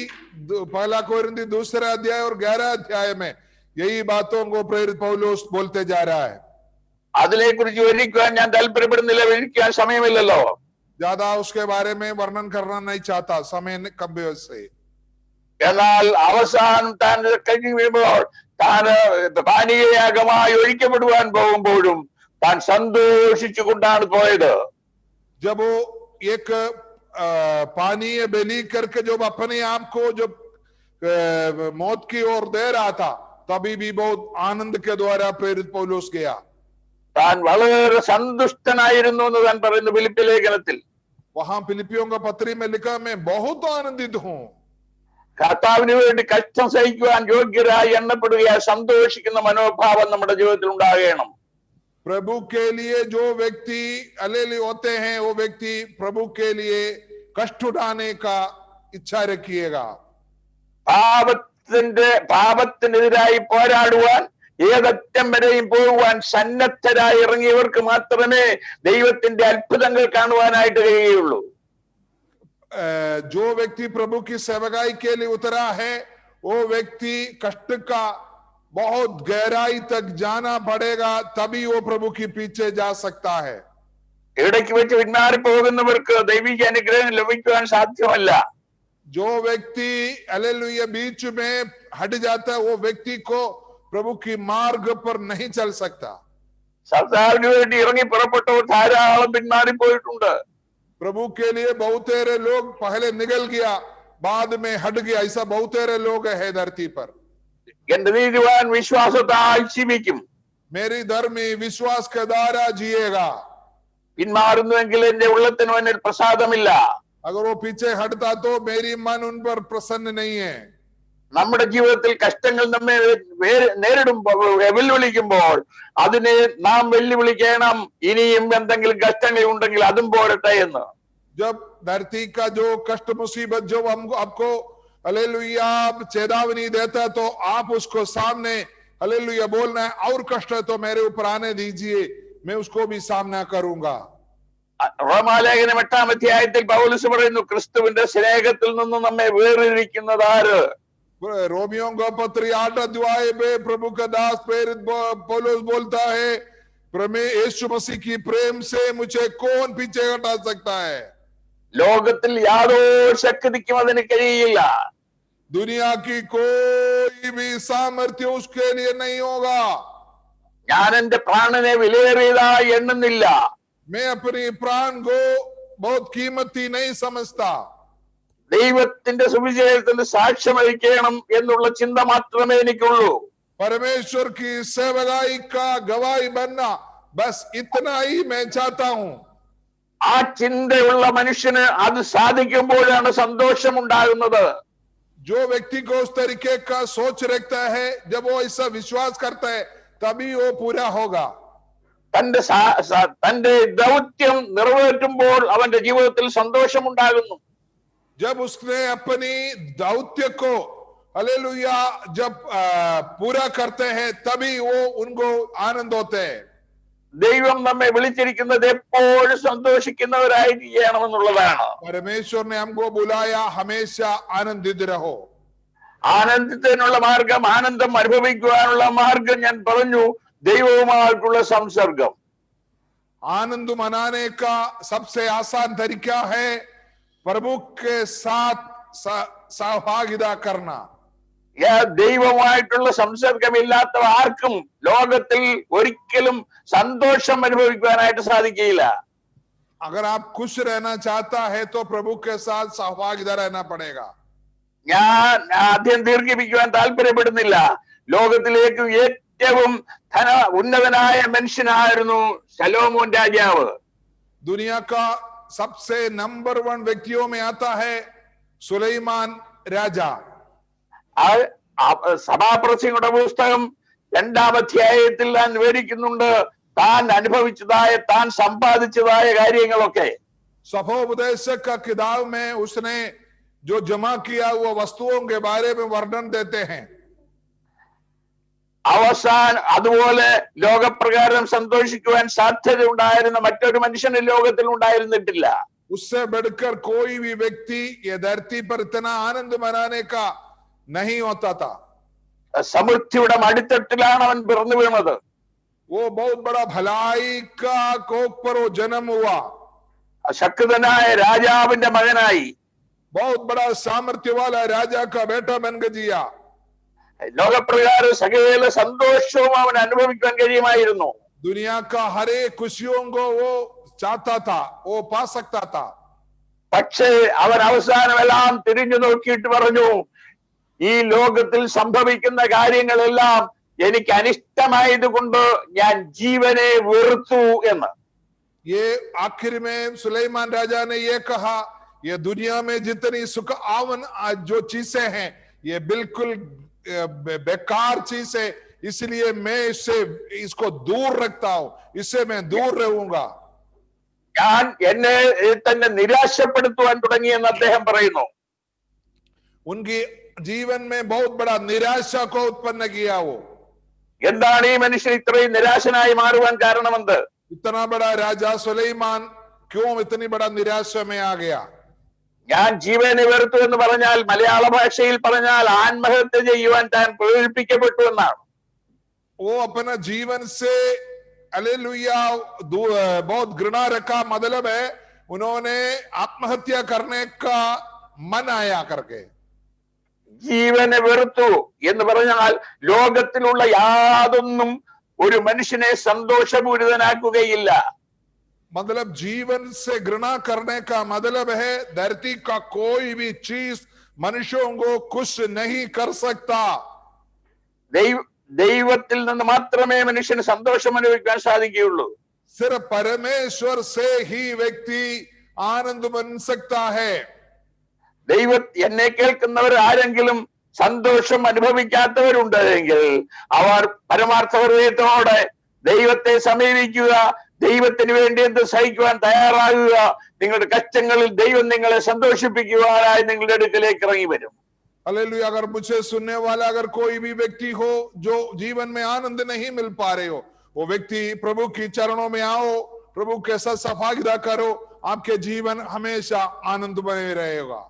पहला कोरिन्थी 2 अध्याय और 11 अध्याय में यही बातों को प्रेरित पौलुस बोलते जा रहा है। അതിനെ കുറിച്ച് വിവരിക്കുവാൻ ഞാൻ താല്പര്യപ്പെടുന്നില്ല, വിവരിക്കാൻ സമയമില്ലല്ലോ. ज्यादा उसके बारे में वर्णन करना नहीं चाहता, समय कम से। എന്നാൽ അവസാനം താൻ കഴിഞ്ഞു വീഴുമ്പോൾ താൻ പാനീയയാഗമായി ഒഴിക്കപ്പെടുവാൻ പോകുമ്പോഴും താൻ സന്തോഷിച്ചുകൊണ്ടാണ് പോയത്. जब वो एक पानीय बलि करके जब अपने आप को जब मौत की ओर दे रहा था, तभी भी बहुत आनंद के द्वारा प्रेरित पौलुस गया। താൻ വളരെ സന്തുഷ്ടനായിരുന്നു എന്ന് താൻ പറയുന്നു ഫിലിപ്പി ലേഖനത്തിൽ. वहां फिलिपियों का पत्री में लिखा, मैं बहुत आनंदित हूं। കർത്താവിന് വേണ്ടി കഷ്ടം സഹിക്കുവാൻ യോഗ്യരായി എണ്ണപ്പെടുകയാൽ സന്തോഷിക്കുന്ന മനോഭാവം നമ്മുടെ ജീവിതത്തിൽ ഉണ്ടാകണം. प्रभु के लिए जो व्यक्ति अलेली होते हैं वो व्यक्ति प्रभु के लिए कष्ट उठाने का इच्छा रखिएगा। പാപത്തിനെതിരായി പോരാടുവാൻ ഏതറ്റം വരെയും പോകുവാൻ സന്നദ്ധരായി ഇറങ്ങിയവർക്ക് മാത്രമേ ദൈവത്തിന്റെ അത്ഭുതങ്ങൾ കാണുവാനായിട്ട് കഴിയുള്ളൂ. जो व्यक्ति प्रभु की सेवकाई के लिए उतरा है वो व्यक्ति कष्ट का बहुत गहराई तक जाना पड़ेगा, तभी वो प्रभु के पीछे जा सकता है। ഇടയ്ക്ക് വെച്ച് പിന്മാറി പോകുന്നവർക്ക് ദൈവിക അനുഗ്രഹം ലഭിക്കുവാൻ സാധ്യമല്ല. जो व्यक्ति हालेलुया बीच में हट जाता है वो व्यक्ति को प्रभु की मार्ग पर नहीं चल सकता। സർക്കാരിന് വേണ്ടി ഇറങ്ങി പുറപ്പെട്ടവർ ധാരാളം പിന്മാറിപ്പോയിട്ടുണ്ട്. प्रभु के लिए बहुतेरे लोग पहले निकल गया, बाद में हट गया, ऐसा बहुतेरे लोग है धरती पर। എന്റെ നീതിമാൻ വിശ്വാസത്താൽ ജീവിക്കും. मेरी धर्मी विश्वास के द्वारा जिएगा। പിന്മാറുന്നുവെങ്കിൽ എന്റെ ഉള്ളത്തിന് അവനിൽ പ്രസാദമില്ല. अगर वो पीछे हटता तो मेरी मन उन पर प्रसन्न नहीं है। നമ്മുടെ ജീവിതത്തിൽ കഷ്ടങ്ങൾ നമ്മെ നേരിടുമ്പോൾ വെല്ലുവിളിക്കുമ്പോൾ അതിനെ നാം വെല്ലുവിളിക്കണം, ഇനിയും എന്തെങ്കിലും കഷ്ടങ്ങൾ ഉണ്ടെങ്കിൽ അതും പോരട്ടെ എന്ന്. जब धरती का जो कष्ट मुसीबत जो हमको आपको हालेलुया चेतावनी देता है तो आप उसको सामने हालेलुया बोलना है, और कष्ट है तो मेरे ऊपर आने दीजिए, मैं उसको भी सामना करूंगा। റോമാലേഖനം 8-ാം അധ്യായത്തിൽ പൗലോസ് പറയുന്നു, ക്രിസ്തുവിന്റെ സ്നേഹത്തിൽ നിന്ന് നമ്മെ വേർതിരിക്കുന്നത് ആര്? रोमियों का पत्र 8 अध्याय में प्रभु का दास प्रेरित पौलुस बोलता है, यीशु मसीह की प्रेम से मुझे कौन पीछे हटा सकता है? ലോകത്തിൽ യാതൊരു ശക്തിക്കും അതിന് കഴിയില്ല. दुनिया की कोई भी सामर्थ्य उसके लिए नहीं होगा। ഞാൻ എന്റെ പ്രാണനെ വിലയേറിയതായി എണ്ണുന്നില്ല. मैं अपनी प्राण को बहुत कीमती नहीं समझता। ദൈവത്തിന്റെ സുവിശേഷത്തിന് സാക്ഷ്യം വഹിക്കണം എന്നുള്ള ചിന്ത മാത്രമേ എനിക്കുള്ളൂ. परमेश्वर की सेवकाई का गवाही बनना, बस इतना ही मैं चाहता हूं। ആ ചിന്തയുള്ള മനുഷ്യന് അത് സാധിക്കുമ്പോഴാണ് സന്തോഷം ഉണ്ടാകുന്നത്. जो व्यक्ति को उस तरीके का सोच रखता है, जब वो ऐसा विश्वास करता है तभी वो पूरा होगा। തന്റെ ദൗത്യം നിറവേറ്റുമ്പോൾ അവന്റെ ജീവിതത്തിൽ സന്തോഷം ഉണ്ടാകുന്നു. जब उसने अपनी दौत्य को हालेलुया जब पूरा करते हैं तभी वो उनको आनंद होते हैं। ദൈവം നമ്മെ വിളിച്ചിരിക്കുന്നത് എപ്പോഴും സന്തോഷിക്കുന്നവരായി ചെയ്യണമെന്നുള്ളതാണ്. परमेश्वर ने हमको बुलाया हमेशा आनंदित रहो। ആനന്ദത്തിനുള്ള മാർഗം, ആനന്ദം അനുഭവിക്കുവാനുള്ള മാർഗം ഞാൻ പറഞ്ഞു, ദൈവവുമായിട്ടുള്ള സംസർഗം. आनंद मनाने का सबसे आसान तरीका है प्रभु के साथ सहभागिता करना। ദൈവമായിട്ടുള്ള സംസർഗമില്ലാത്ത ആർക്കും ലോകത്തിൽ ഒരിക്കലും സന്തോഷം അനുഭവിക്കുവാനായിട്ട് സാധിക്കില്ല. अगर आप खुश रहना चाहता है तो प्रभु के साथ सहभागिता रहना पड़ेगा। ഞാൻ ആദ്യം ദീർഘിപ്പിക്കുവാൻ താല്പര്യപ്പെടുന്നില്ല. ലോകത്തിലേക്ക് ഏറ്റവും ഉന്നതനായ മനുഷ്യനായിരുന്നു ശലോമോൻ രാജാവ്. दुनिया का सबसे नंबर 1 व्यक्तियों में आता है सुलेमान राजा। സഭാപ്രസംഗിയുടെ പുസ്തകം 2-ാം അധ്യായത്തിൽ താൻ വിവരിക്കുന്നുണ്ട് താൻ അനുഭവിച്ചതായ, താൻ സമ്പാദിച്ചതായ കാര്യങ്ങളൊക്കെ. सभोपदेशक का किताब में उसने जो जमा किया हुआ वस्तुओं के बारे में वर्णन देते हैं। അവസാനം അതുപോലെ ലോകപ്രകാരം സന്തോഷിക്കുവാൻ സാധ്യത ഉണ്ടായിരുന്ന മറ്റൊരു മനുഷ്യന് ലോകത്തിൽ ഉണ്ടായിരുന്നിട്ടില്ല. उससे बढ़कर कोई भी व्यक्ति ये धरती पर इतना आनंद मनाने का नहीं होता था। സമൃദ്ധിയുടെ അടിത്തട്ടിലാണ് അവൻ പിറന്നു വീണത്. वो बहुत बड़ा भलाई का कोख पर वो जन्म हुआ। ശക്തനായ രാജാവിന്റെ മകനായി, बहुत बड़ा सामर्थ्य वाला राजा का बेटा बन के जिया। ലോകപ്രകാരം സകല സന്തോഷവും അവൻ അനുഭവിക്കാൻ കഴിയുമായിരുന്നു. दुनिया का हर एक खुशियों को वो चाहता था, वो पा सकता था। പക്ഷേ അവൻ അവസാനമെല്ലാം തിരിഞ്ഞു നോക്കിയിട്ട് പറഞ്ഞു, ഈ ലോകത്തിൽ സംഭവിക്കുന്ന കാര്യങ്ങളെല്ലാം എനിക്ക് അനിഷ്ടമായത് കൊണ്ട് ഞാൻ ജീവനെ വെറുത്തു എന്ന്. ये आखिर में सुलेमान राजा ने ये कहा, ये दुनिया में जितनी सुख आवन जो चीजें हैं ये बिल्कुल बेकार चीज है, इसलिए मैं इसको दूर रखता हूं, इससे मैं दूर रहूंगा। ഞാൻ എന്നെ തന്നെ നിരാശപ്പെടുത്തുവാൻ തുടങ്ങിയെന്ന് അദ്ദേഹം പറയുന്നു. उनकी जीवन में बहुत बड़ा निराशा को उत्पन्न किया वो। എന്താണ് ഈ മനുഷ്യൻ ഇത്രയും നിരാശനായി മാറുവാൻ കാരണമെന്ത്? इतना बड़ा राजा सुलेमान क्यों इतनी बड़ा निराशा में आ गया? ഞാൻ ജീവനെ വെറുത്തു എന്ന് പറഞ്ഞാൽ മലയാള ഭാഷയിൽ പറഞ്ഞാൽ ആത്മഹത്യ ചെയ്യുവാൻ താൻ പ്രേരിപ്പിക്കപ്പെട്ടു എന്നാണ്. वो अपना जीवन से हालेलुया बहुत घृणा रखा, मतलब है उन्होंने आत्महत्या करने का मन आया करके। ജീവനെ വെറുത്തു എന്ന് പറഞ്ഞാൽ ലോകത്തിലുള്ള യാതൊന്നും ഒരു മനുഷ്യനെ സന്തോഷപൂരിതനാക്കുകയില്ല. मतलब जीवन से घृणा करने का मतलब है धरती का कोई भी चीज मनुष्यों को खुश नहीं कर सकता। ദൈവത്തിൽ നിന്ന് മാത്രമേ മനുഷ്യന് സന്തോഷം അനുഭവിക്കാൻ സാധിക്കുകയുള്ളൂ. सिर्फ परमेश्वर से ही व्यक्ति आनंद बन सकता है। എന്നെ കേൾക്കുന്നവർ ആരെങ്കിലും സന്തോഷം അനുഭവിക്കാത്തവരുണ്ടെങ്കിൽ അവർ പരമാർത്ഥ ഹൃദയത്തോടെ ദൈവത്തെ സമീപിക്കുക, ദൈവത്തിന് വേണ്ടി എന്ത് സഹിക്കുവാൻ തയ്യാറാകുക. നിങ്ങളുടെ കഷ്ടങ്ങളിൽ ദൈവം നിങ്ങളെ സന്തോഷിപ്പിക്കുവാനായി നിങ്ങളുടെ അടുക്കലേക്ക് ഇറങ്ങി വരും. हालेलुया। अगर मुझे सुनने वाला अगर कोई भी व्यक्ति हो जो जीवन में आनंद नहीं मिल पा रहे हो, वो व्यक्ति प्रभु की चरणों में आओ, प्रभु के साथ सहभागिता करो, आपके जीवन हमेशा आनंद बने रहेगा।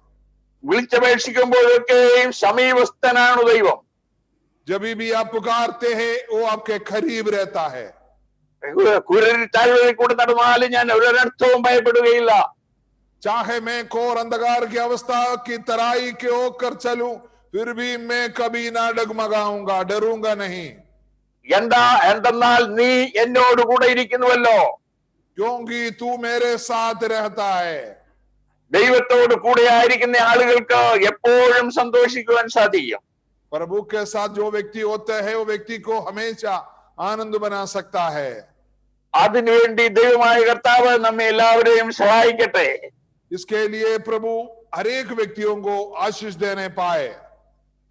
വിളിച്ചപേക്ഷിക്കുമ്പോഴൊക്കെയും സമീപസ്ഥനാണ് ദൈവം. जब भी आप पुकारते हैं वो आपके करीब रहता है। കുരൽ താഴ്വരയിൽ കൂടെ നടന്നാലും ഞാൻ ഒരർത്ഥവും ഭയപ്പെടുകയില്ല. चाहे मैं घोर अंधकार की अवस्था की तराई के होकर चलूं, फिर भी मैं कभी ना डगमगाऊंगा, डरूंगा नहीं। എന്തെന്നാൽ നീ എന്നോട് കൂടെ ഇരിക്കുന്നുവല്ലോ. क्योंकि तू मेरे साथ रहता है। ദൈവത്തോട് കൂടെ ആയിരിക്കുന്ന ആളുകൾക്ക് എപ്പോഴും സന്തോഷിക്കുവാൻ സാധിക്കും. प्रभु के साथ जो व्यक्ति होता है वो व्यक्ति को हमेशा आनंद बना सकता है। അതിനുവേണ്ടി ദൈവമായ കർത്താവ് നമ്മെ എല്ലാവരെയും സഹായിക്കട്ടെ. इसके लिए प्रभु हर एक व्यक्तियों को आशीष देने पाए।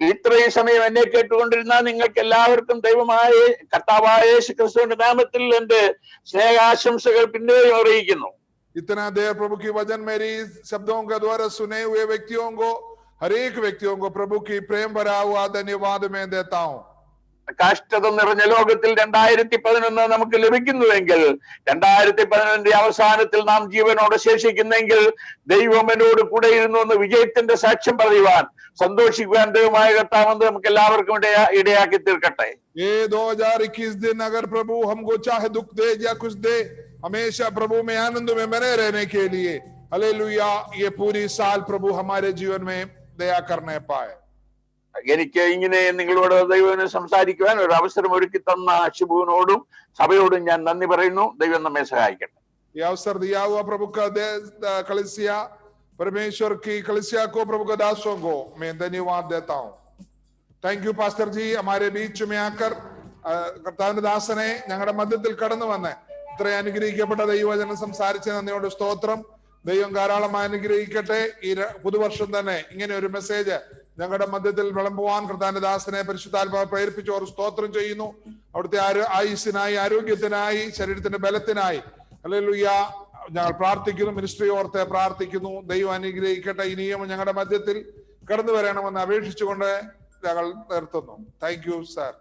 ഇത്രയും സമയം എന്നെ കേട്ടുകൊണ്ടിരുന്ന നിങ്ങൾക്ക് എല്ലാവർക്കും ദൈവമായ കർത്താവായ യേശുക്രിസ്തുവിന്റെ നാമത്തിൽ എന്റെ സ്നേഹാശംസകൾ പിന്നെയും അറിയിക്കുന്നു. इतना देर प्रभु की वचन मेरी शब्दों के द्वारा सुने हुए व्यक्तियों को, हर एक व्यक्तियों को प्रभु की प्रेम भरा हुआ धन्यवाद मैं देता हूं। കഷ്ടത നിറഞ്ഞ ലോകത്തിൽ 2011 നമുക്ക് ലഭിക്കുന്നുവെങ്കിൽ 2011 അവസാനത്തിൽ നാം ജീവനോടെ ശേഷിക്കുന്നെങ്കിൽ ദൈവം എന്നോട് കൂടെ ഇരുന്നു എന്ന് വിജയത്തിന്റെ സാക്ഷ്യം പറയുവാൻ സന്തോഷിക്കുവാൻ ദൈവമായ കർത്താവ് നമുക്ക് എല്ലാവർക്കും ഇടയാക്കി തീർക്കട്ടെ. ये 2021 दिन अगर प्रभु हमको चाहे दुख दे या कुछ दे, हमेशा प्रभु में आनंद में बने रहने के लिए हालेलुया ये पूरी साल प्रभु हमारे जीवन में दया करने पाए। എനിക്ക് ഇങ്ങനെ നിങ്ങളോട് ദൈവം സംസാരിക്കുവാൻ ഒരു അവസരം ഒരുക്കി തന്ന ശുഭുവിനോടും സഭയോടും ഞാൻ നന്ദി പറയുന്നു. ദൈവം നമ്മെ സഹായിക്കട്ടെ. ये अवसर दिया हुआ प्रभु का कलीसिया, परमेश्वर की कलीसिया को, प्रभु के दासों को मैं धन्यवाद देता हूं। थैंक यू पास्टर जी, हमारे बीच में आकर കർത്താവിന്റെ ദാസനെ ഞങ്ങളുടെ മധ്യത്തിൽ കടന്നു വന്ന് ഇത്രയും അനുഗ്രഹിക്കപ്പെട്ട ദൈവവചനം സംസാരിച്ച നന്ദിയോട് സ്തോത്രം. ദൈവം ധാരാളമായി അനുഗ്രഹിക്കട്ടെ. ഈ പുതുവർഷം തന്നെ ഇങ്ങനെ ഒരു മെസ്സേജ് ഞങ്ങളുടെ മധ്യത്തിൽ വിളമ്പുവാൻ കർത്താവിന്റെ ദാസനെ പരിശുദ്ധാത്മാവ് പ്രേരിപ്പിച്ചു ഒരു സ്തോത്രം ചെയ്യുന്നു. അവിടുത്തെ ആയുസ്സിനായി, ആരോഗ്യത്തിനായി, ശരീരത്തിന്റെ ബലത്തിനായി ഹല്ലേലൂയ ഞങ്ങൾ പ്രാർത്ഥിക്കുന്നു. മിനിസ്ട്രി ഓർത്ത് പ്രാർത്ഥിക്കുന്നു. ദൈവം അനുഗ്രഹിക്കട്ടെ. ഇനിയും ഞങ്ങളുടെ മധ്യത്തിൽ കടന്നു വരണമെന്ന് അപേക്ഷിച്ചുകൊണ്ട് ഞങ്ങൾ നിർത്തുന്നു. Thank you sir.